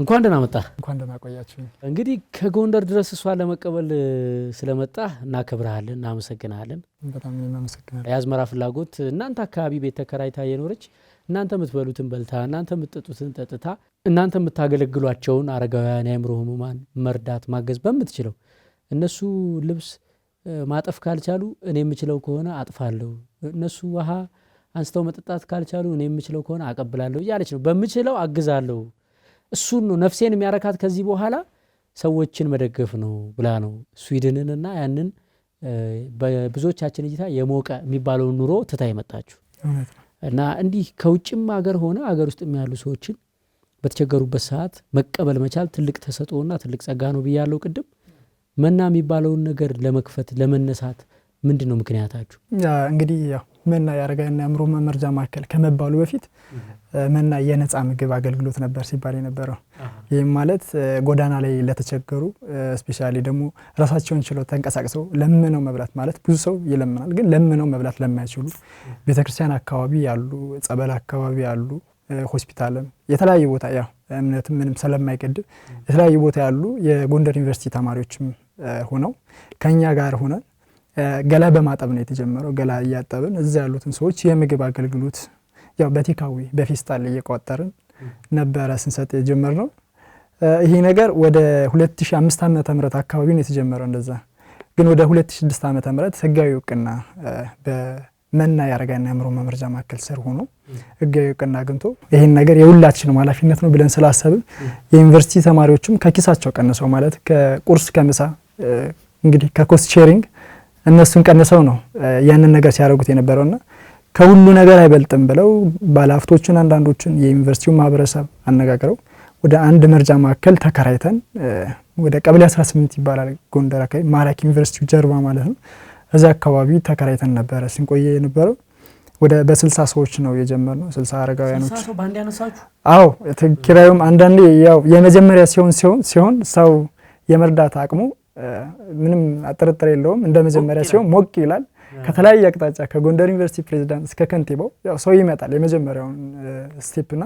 እንኳን ደህና መጣ እንኳን ደህና ቆያችሁኝ እንግዲህ ከጎንደር ድረስ እሷን ለመቀበል ስለመጣ እናከብርሃለን እናመሰግናለን በጣም እናመሰግናለን የአዝመራ ፍላጎት እናንተ አካባቢ ቤት ተከራይታ የኖረች እናንተ የምትበሉትን በልታ እናንተ የምትጠጡትን ጠጥታ እናንተ የምታገለግሏቸውን አረጋውያን የአእምሮ ህሙማን መርዳት ማገዝ በምትችለው እነሱ ልብስ ማጠፍ ካልቻሉ እኔ የምችለው ከሆነ አጥፋለሁ እነሱ ውሃ አንስተው መጠጣት ካልቻሉ እኔ የምችለው ከሆነ አቀብላለሁ እያለች ነው በምችለው አግዛለሁ እሱን ነው ነፍሴን የሚያረካት ከዚህ በኋላ ሰዎችን መደገፍ ነው ብላ ነው ስዊድንንና ያንን በብዙዎቻችን እይታ የሞቀ የሚባለው ኑሮ ትታ የመጣችሁ እና እንዲህ ከውጭም ሀገር ሆነ ሀገር ውስጥ የሚያሉ ሰዎችን በተቸገሩበት ሰዓት መቀበል መቻል ትልቅ ተሰጥኦና ትልቅ ጸጋ ነው ብያለሁ ቅድም መና የሚባለውን ነገር ለመክፈት ለመነሳት ምንድነው ምክንያታችሁ እንግዲህ ያው መና ያረጋና አእምሮ መመርጃ ማከል ከመባሉ በፊት መና የነፃ ምግብ አገልግሎት ነበር ሲባል የነበረው ይሄም ማለት ጎዳና ላይ ለተቸገሩ ስፔሻሊ ደግሞ ራሳቸውን ችለው ተንቀሳቅሰው ለምነው መብላት ማለት ብዙ ሰው ይለምናል ግን ለምነው መብላት ለማይችሉ ቤተክርስቲያን አካባቢ ያሉ ጸበል አካባቢ ያሉ ሆስፒታልም የተለያየ ቦታ ያው እምነትም ምንም ስለማይቀድም የተለያየ ቦታ ያሉ የጎንደር ዩኒቨርሲቲ ተማሪዎችም ሆነው ከኛ ጋር ሆነን ገላ በማጠብ ነው የተጀመረው ገላ ያጠብን እዛ ያሉትን ሰዎች የምግብ አገልግሎት ያው በቴካዊ በፌስታል እየቆጠርን ነበር ስንሰጥ የጀመርነው ይሄ ነገር ወደ 2005 ዓመተ ምህረት አካባቢ ነው የተጀመረው እንደዛ ግን ወደ 2006 ዓመተ ምህረት ህጋዊ እውቅና በመና ያረጋና አእምሮ መመርጃ ማከል ስር ሆኖ ህጋዊ እውቅና አግኝቶ ይሄን ነገር የሁላችንም ኃላፊነት ነው ብለን ስላሰብን የዩኒቨርሲቲ ተማሪዎችም ከኪሳቸው ቀንሰው ማለት ከቁርስ ከምሳ እንግዲህ ከኮስት ሼሪንግ እነሱን ቀንሰው ነው ያንን ነገር ሲያደርጉት የነበረውና ከሁሉ ነገር አይበልጥም ብለው ባለሀብቶችን አንዳንዶችን የዩኒቨርሲቲው ማህበረሰብ አነጋግረው ወደ አንድ መርጃ ማከል ተከራይተን ወደ ቀበሌ 18 ይባላል ጎንደር አካባቢ ማራኪ ዩኒቨርሲቲው ጀርባ ማለት ነው እዛ አካባቢ ተከራይተን ነበር ስንቆይ የነበረው ወደ በ60 ሰዎች ነው የጀመርነው 60 አረጋውያኖች 60 ሰው ባንድ ያነሳችሁ አዎ ኪራዩም አንዳንዴ ያው የመጀመሪያ ሲሆን ሰው የመርዳት አቅሙ ምንም አጥርጥር የለውም እንደ መጀመሪያ ሲሆን ሞቅ ይላል ከተለያየ አቅጣጫ ከጎንደር ዩኒቨርሲቲ ፕሬዝዳንት እስከ ከንቲባው ያው ሰው ይመጣል የመጀመሪያውን ስቴፕና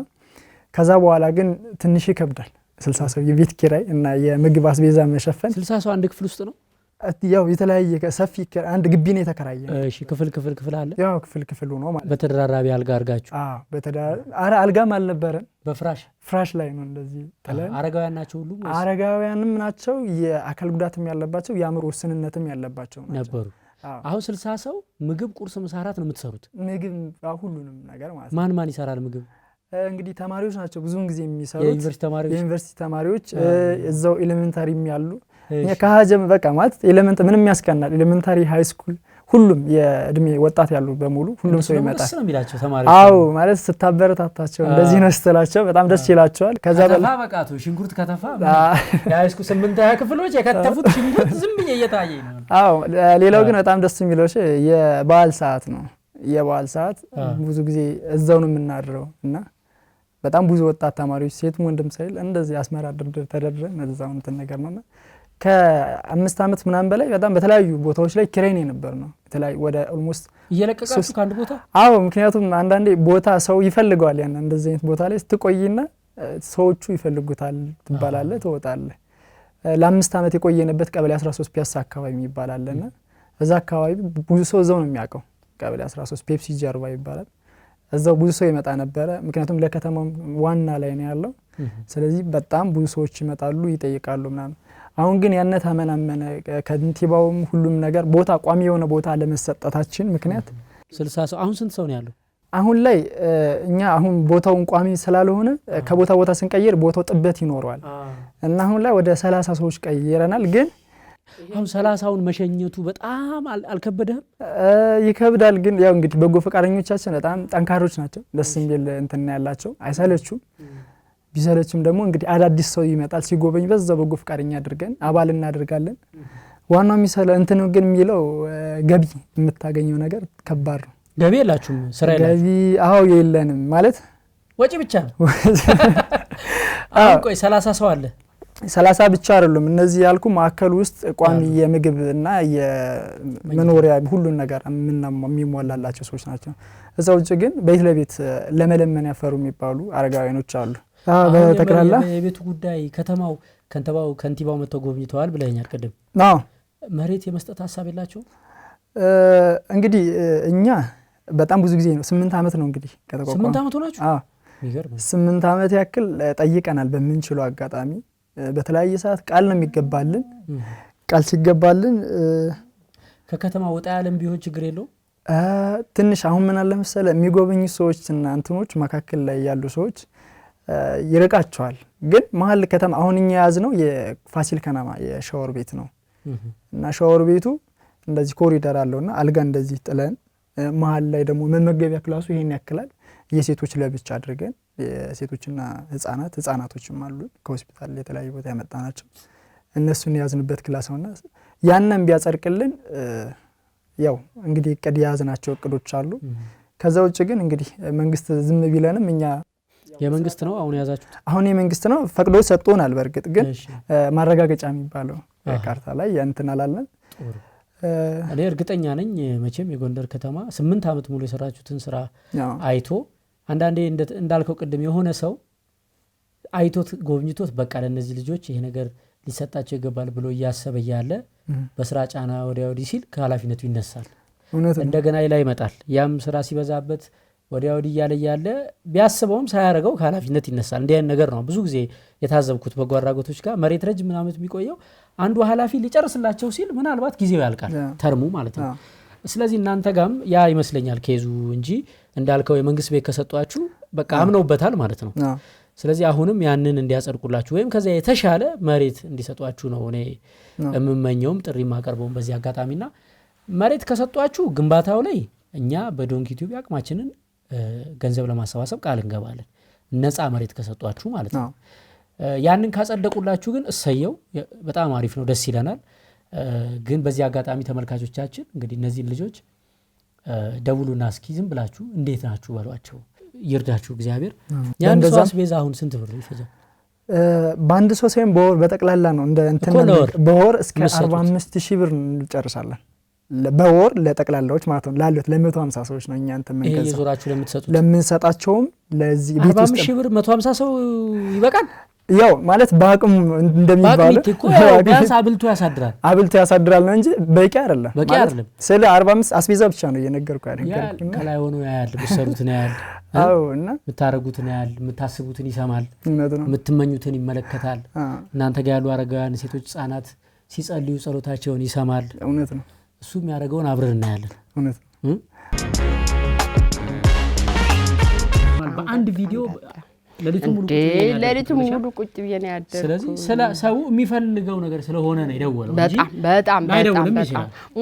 ከዛ በኋላ ግን ትንሽ ይከብዳል 60 ሰው የቤት ኪራይ እና የምግብ አስቤዛ መሸፈን 60 ሰው አንድ ክፍል ውስጥ ነው ያው የተለያየ ሰፊ አንድ ግቢ ነው የተከራየ እሺ ክፍል አለ ያው ክፍል ነው ማለት በተደራራቢ አልጋ አርጋችሁ አልጋም አልነበረን ፍራሽ ላይ ነው እንደዚህ አረጋውያን ናቸው ሁሉ አረጋውያንም ናቸው የአካል ጉዳትም ያለባቸው የአእምሮ ውስንነትም ያለባቸው ነበሩ አሁን 60 ሰው ምግብ ቁርስ ምሳ እራት ነው የምትሰሩት ምግብ ሁሉንም ነገር ማለት ማን ይሰራል ምግብ እንግዲህ ተማሪዎች ናቸው ብዙውን ጊዜ የሚሰሩት የዩኒቨርሲቲ ተማሪዎች እዛው ኤሌመንታሪም ያሉ ከሀጀም በቃ ማለት ኤሌመንት ምንም ያስቀናል ኤሌመንታሪ ሃይ ስኩል ሁሉም የእድሜ ወጣት ያሉ በሙሉ ሁሉም ሰው ይመጣ አዎ ማለት ስታበረታታቸው እንደዚህ ነው ስትላቸው በጣም ደስ ይላቸዋል ከዛ በቃቱ ሽንኩርት ከተፋ ያይስኩ 8 ክፍሎች የከተፉት ሽንኩርት ዝም እየታየኝ ነው አዎ ሌላው ግን በጣም ደስ የሚለው የበዓል ሰዓት ነው የበዓል ሰዓት ብዙ ጊዜ እዛው ነው የምናድረው እና በጣም ብዙ ወጣት ተማሪዎች ሴትም ወንድም ሳይል እንደዚህ አስመራ ተደርድረን እዛው እንትን ነገር ነውና ከ5 አመት ምናምን በላይ በጣም በተለያዩ ቦታዎች ላይ ኪራይ ነበር ነው በተለያዩ ወደ ኦልሞስት እየለቀቃችሁ ከአንድ ቦታ አዎ ምክንያቱም አንዳንዴ ቦታ ሰው ይፈልጋል ያን እንደዚህ አይነት ቦታ ላይ ስትቆይና ሰዎቹ ይፈልጉታል ትባላለ ትወጣለ ለ5 አመት የቆየነበት ቀበሌ 13 ፒያሳ አካባቢ ይባላልና እዛ አካባቢ ብዙ ሰው እዛው ነው የሚያውቀው ቀበሌ 13 ፔፕሲ ጀርባ ይባላል እዛው ብዙ ሰው ይመጣ ነበር ምክንያቱም ለከተማው ዋና ላይ ነው ያለው ስለዚህ በጣም ብዙ ሰዎች ይመጣሉ ይጠይቃሉ ምናምን አሁን ግን ያነት አመናመነ ከንቲባውም ሁሉም ነገር ቦታ ቋሚ የሆነ ቦታ ለመሰጠታችን ምክንያት 60 ሰው አሁን ስንት ሰው ነው ያለው አሁን ላይ እኛ አሁን ቦታውን ቋሚ ስላልሆነ ከቦታ ስንቀይር ቦታው ጥበት ይኖረዋል እና አሁን ላይ ወደ 30 ሰዎች ቀይረናል ግን አሁን 30ውን መሸኘቱ በጣም አልከበደም ይከብዳል ግን ያው እንግዲህ በጎ ፈቃደኞቻችን በጣም ጠንካሮች ናቸው ደስ የሚል እንትን ያላቸው አይሰለቹም ቢሰለችም ደግሞ እንግዲህ አዳዲስ ሰው ይመጣል ሲጎበኝ በዛው በጎ ፈቃደኛ አድርገን አባል እናደርጋለን ዋናው የሚሰለ እንትን ግን የሚለው ገቢ የምታገኘው ነገር ከባድ ነው ገቢ የላችሁም ስራ የላችሁ ገቢ አዎ የለንም ማለት ወጪ ብቻ ነው። አሁን ቆይ 30 ሰው አለ 30 ብቻ አይደሉም እነዚህ ያልኩ ማዕከል ውስጥ ቋሚ የምግብና የመኖሪያ ሁሉን ነገር የሚሟላላቸው ሰዎች ናቸው። እዛው ውጭ ግን ቤት ለቤት ለመለመን ያፈሩ የሚባሉ አረጋውያኖች አሉ። በተከራላ የቤቱ ጉዳይ ከተማው ከንቲባው መጥተው ጎብኝተዋል ብለኛል ቅድም። አዎ መሬት የመስጠት ሐሳብ የላቸው እንግዲህ እኛ በጣም ብዙ ጊዜ ነው 8 ዓመት ነው እንግዲህ ከተቋቋመ 8 ዓመት ሆናችሁ? አዎ ይገርም 8 ዓመት ያክል ጠይቀናል። በምንችለው አጋጣሚ በተለያየ ሰዓት ቃል ነው የሚገባልን። ቃል ሲገባልን ከከተማ ወጣ ያለም ቢሆን ችግር የለው ትንሽ አሁን ምን አለ መሰለ የሚጎበኙ ሰዎችና እንትኖች መካከል ላይ ያሉ ሰዎች ይርቃቸዋል። ግን መሀል ከተማ አሁን እኛ ያዝነው የፋሲል ከነማ የሻወር ቤት ነው እና ሻወር ቤቱ እንደዚህ ኮሪደር አለውና አልጋ እንደዚህ ጥለን መሀል ላይ ደግሞ መመገቢያ ክላሱ ይሄን ያክላል። የሴቶች ለብቻ አድርገን የሴቶችና ህፃናቶችም አሉ ከሆስፒታል የተለያየ ቦታ ያመጣናቸው እነሱን ያዝንበት ክላስ ነውና ያንን ቢያጸድቅልን ያው እንግዲህ እቅድ ያዝናቸው እቅዶች አሉ። ከዛ ውጭ ግን እንግዲህ መንግስት ዝም ቢለንም እኛ የመንግስት ነው አሁን ያዛችሁት? አሁን የመንግስት ነው ፈቅዶ ሰጥቶናል። በርግጥ ግን ማረጋገጫ የሚባለው ካርታ ላይ እንትን አላለን። እኔ እርግጠኛ ነኝ መቼም የጎንደር ከተማ 8 ዓመት ሙሉ የሰራችሁትን ስራ አይቶ አንዳንዴ እንዳልከው ቅድም የሆነ ሰው አይቶት ጎብኝቶት በቃ ለነዚህ ልጆች ይሄ ነገር ሊሰጣቸው ይገባል ብሎ ያሰበ ያለ በስራ ጫና ወዲያውዲ ሲል ከኃላፊነቱ ይነሳል። እንደገና ላይ ይመጣል። ያም ስራ ሲበዛበት ወዲያውዲ ያለ ቢያስበውም ሳያረጋው ከኃላፊነት ይነሳል። እንዲህ አይነት ነገር ነው ብዙ ጊዜ የታዘብኩት በጎ አድራጎቶች ጋር መሬት ረጅም ዓመት የሚቆየው አንዱ ኃላፊ ሊጨርስላቸው ሲል ምናልባት ጊዜው ያልቃል ተርሙ ማለት ነው። ስለዚህ እናንተ ጋም ያ ይመስለኛል ኬዙ እንጂ እንዳልከው የመንግስት ቤት ከሰጧችሁ በቃ አምነውበታል ማለት ነው። ስለዚህ አሁንም ያንን እንዲያጸድቁላችሁ ወይም ከዛ የተሻለ መሬት እንዲሰጧችሁ ነው እኔ እምመኘውም ጥሪ ማቀርበው በዚህ አጋጣሚና መሬት ከሰጧችሁ ግንባታው ላይ እኛ በዶንኪ ቲዩብ አቅማችንን ገንዘብ ለማሰባሰብ ቃል እንገባለን ነፃ መሬት ከሰጧችሁ ማለት ነው። ያንን ካጸደቁላችሁ ግን እሰየው በጣም አሪፍ ነው ደስ ይለናል። ግን በዚህ አጋጣሚ ተመልካቾቻችን እንግዲህ እነዚህ ልጆች ደውሉና እስኪ ዝም ብላችሁ እንዴት ናችሁ በሏቸው ይርዳችሁ እግዚአብሔር። ያን ሰው አስቤዛ አሁን ስንት ብር ይፈጃል? በአንድ ሰው ሳይሆን በወር በጠቅላላ ነው እንደ እንትን በወር እስከ 45000 ብር እንጨርሳለን በወር ለጠቅላላዎች ማለት ነው ላሉት ለ150 ሰዎች ነው እኛ እንትን መንገዛ ይሄ ዞራችሁ ለምንሰጣቸውም ለዚህ ቤት ውስጥ 45000 ብር 150 ሰው ይበቃል። ያው ማለት በአቅም እንደሚባለው ቢያንስ አብልቶ ያሳድራል ነው እንጂ በቂ አይደለም ማለት ስለ 45 አስቤዛ ብቻ ነው እየነገርኩ አይደል ከላይ ሆኖ ያያል ብሰሩትን ያያል እና ምታረጉትን ያያል ምታስቡትን ይሰማል ምትመኙትን ይመለከታል። እናንተ ጋር ያሉ አረጋውያን ሴቶች ህፃናት ሲጸልዩ ጸሎታቸውን ይሰማል። እውነት ነው እሱ የሚያደርገውን አብረን እናያለን። እውነት በአንድ ቪዲዮ ለሊቱ ሙሉ ቁጭ ብዬ ነው ያደረኩት። ስለዚህ ሰው የሚፈልገው ነገር ስለሆነ ነው የደወለው እንጂ በጣም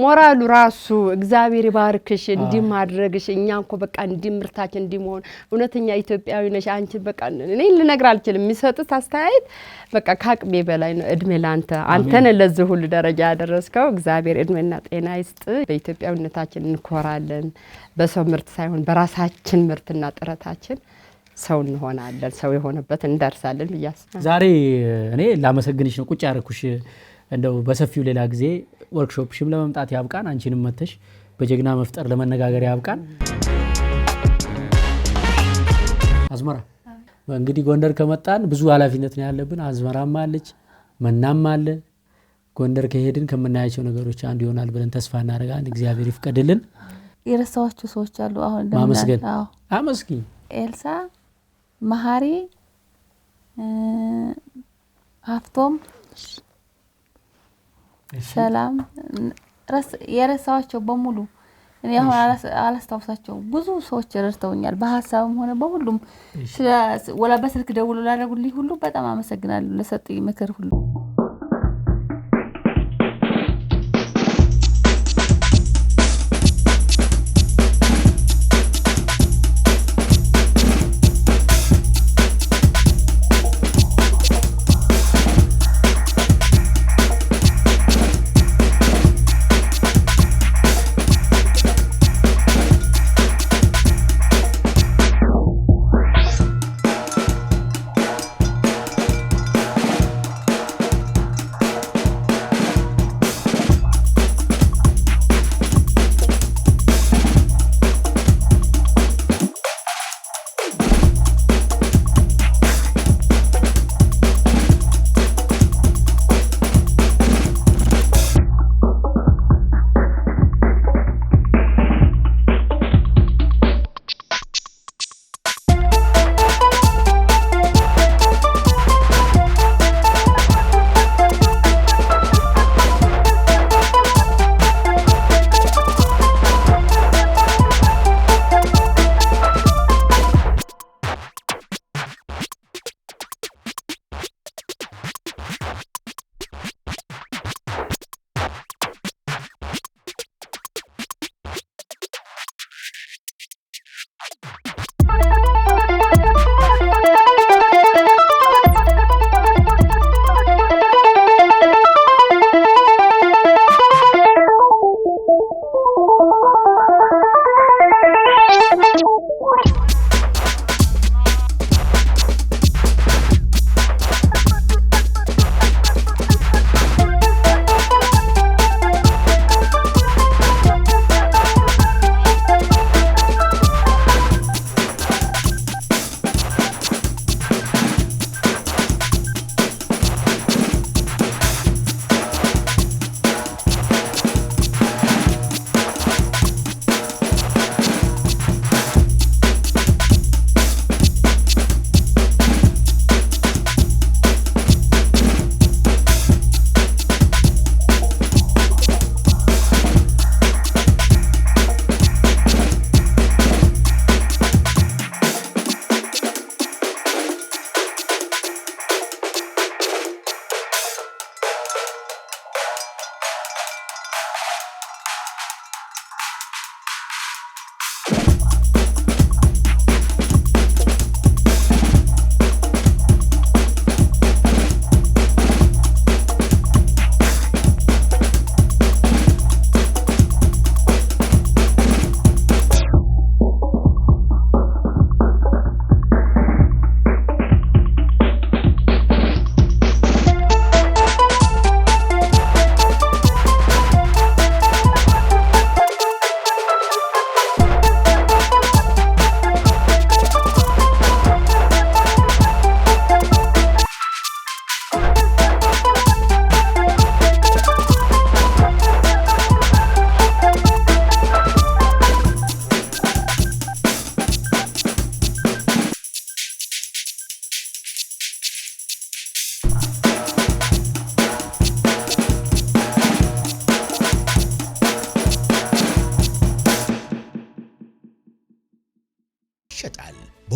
ሞራሉ ራሱ እግዚአብሔር ይባርክሽ እንዲማድረግሽ እኛንኮ በቃ እንዲምርታችን እንዲመሆን እውነተኛ ኢትዮጵያዊ ነሽ አንቺ በቃ እኔ ልነግር አልችልም። የሚሰጡት አስተያየት በቃ ካቅሜ በላይ ነው። እድሜ ላንተ አንተን ለዚህ ሁሉ ደረጃ ያደረስከው እግዚአብሔር እድሜና ጤና ይስጥ። በኢትዮጵያዊነታችን እንኮራለን። በሰው ምርት ሳይሆን በራሳችን ምርትና ጥረታችን ሰው እንሆናለን። ሰው የሆነበት እንደርሳለን ብያስባለሁ። ዛሬ እኔ ላመሰግንሽ ነው ቁጭ ያረኩሽ። እንደው በሰፊው ሌላ ጊዜ ወርክሾፕሽም ለመምጣት ያብቃን። አንቺንም መተሽ በጀግና መፍጠር ለመነጋገር ያብቃን። አዝመራ እንግዲህ ጎንደር ከመጣን ብዙ ኃላፊነት ነው ያለብን። አዝመራም አለች መናም አለ። ጎንደር ከሄድን ከምናያቸው ነገሮች አንዱ ይሆናል ብለን ተስፋ እናደርጋለን። እግዚአብሔር ይፍቀድልን። የረሳዋችሁ ሰዎች አሉ አሁን ማመስገን አመስግኝ ኤልሳ መሐሪ ሀፍቶም ሰላም የረሳዋቸው በሙሉ እኔ አሁን አላስታውሳቸው ብዙ ሰዎች ረድተውኛል በሐሳብም ሆነ በሁሉም ወላ በስልክ ደውሎ ላደረጉልኝ ሁሉ በጣም አመሰግናለሁ ለሰጡኝ ምክር ሁሉ።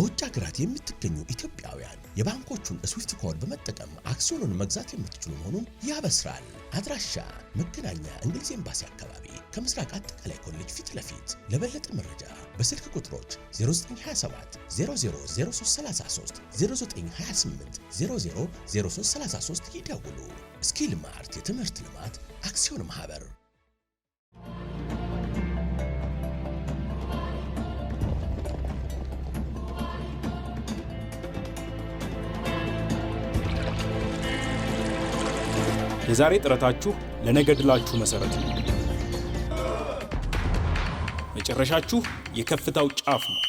በውጭ ሀገራት የምትገኙ ኢትዮጵያውያን የባንኮቹን ስዊፍት ኮድ በመጠቀም አክሲዮኑን መግዛት የምትችሉ መሆኑን ያበስራል። አድራሻ መገናኛ እንግሊዝ ኤምባሲ አካባቢ ከምስራቅ አጠቃላይ ኮሌጅ ፊት ለፊት። ለበለጠ መረጃ በስልክ ቁጥሮች 0927 000333 0928 000333 ይደውሉ። ስኪል ማርት የትምህርት ልማት አክሲዮን ማህበር። የዛሬ ጥረታችሁ ለነገ ድላችሁ መሰረት ነው። መጨረሻችሁ የከፍታው ጫፍ ነው።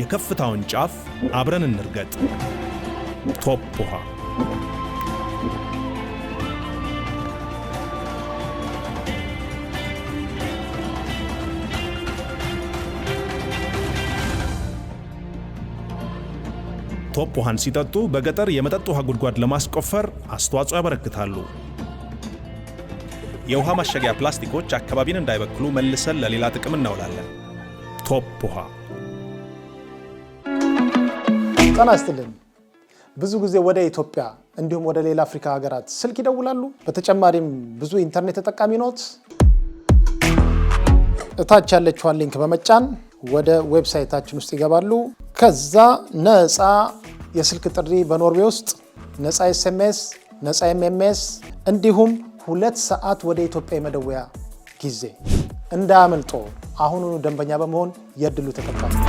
የከፍታውን ጫፍ አብረን እንርገጥ። ቶፕ ውሃ ቶፕ ውሃን ሲጠጡ በገጠር የመጠጥ ውሃ ጉድጓድ ለማስቆፈር አስተዋጽኦ ያበረክታሉ። የውሃ ማሸጊያ ፕላስቲኮች አካባቢን እንዳይበክሉ መልሰን ለሌላ ጥቅም እናውላለን። ቶፕ ውሃ። ጤና ይስጥልን። ብዙ ጊዜ ወደ ኢትዮጵያ እንዲሁም ወደ ሌላ አፍሪካ ሀገራት ስልክ ይደውላሉ። በተጨማሪም ብዙ ኢንተርኔት ተጠቃሚ ኖት። እታች ያለችውን ሊንክ በመጫን ወደ ዌብሳይታችን ውስጥ ይገባሉ። ከዛ ነፃ የስልክ ጥሪ በኖርዌይ ውስጥ ነፃ ኤስኤምኤስ፣ ነፃ ኤምኤምኤስ እንዲሁም 2 ሰዓት ወደ ኢትዮጵያ የመደወያ ጊዜ እንዳያመልጦ። አሁኑኑ ደንበኛ በመሆን የድሉ ተቀባይ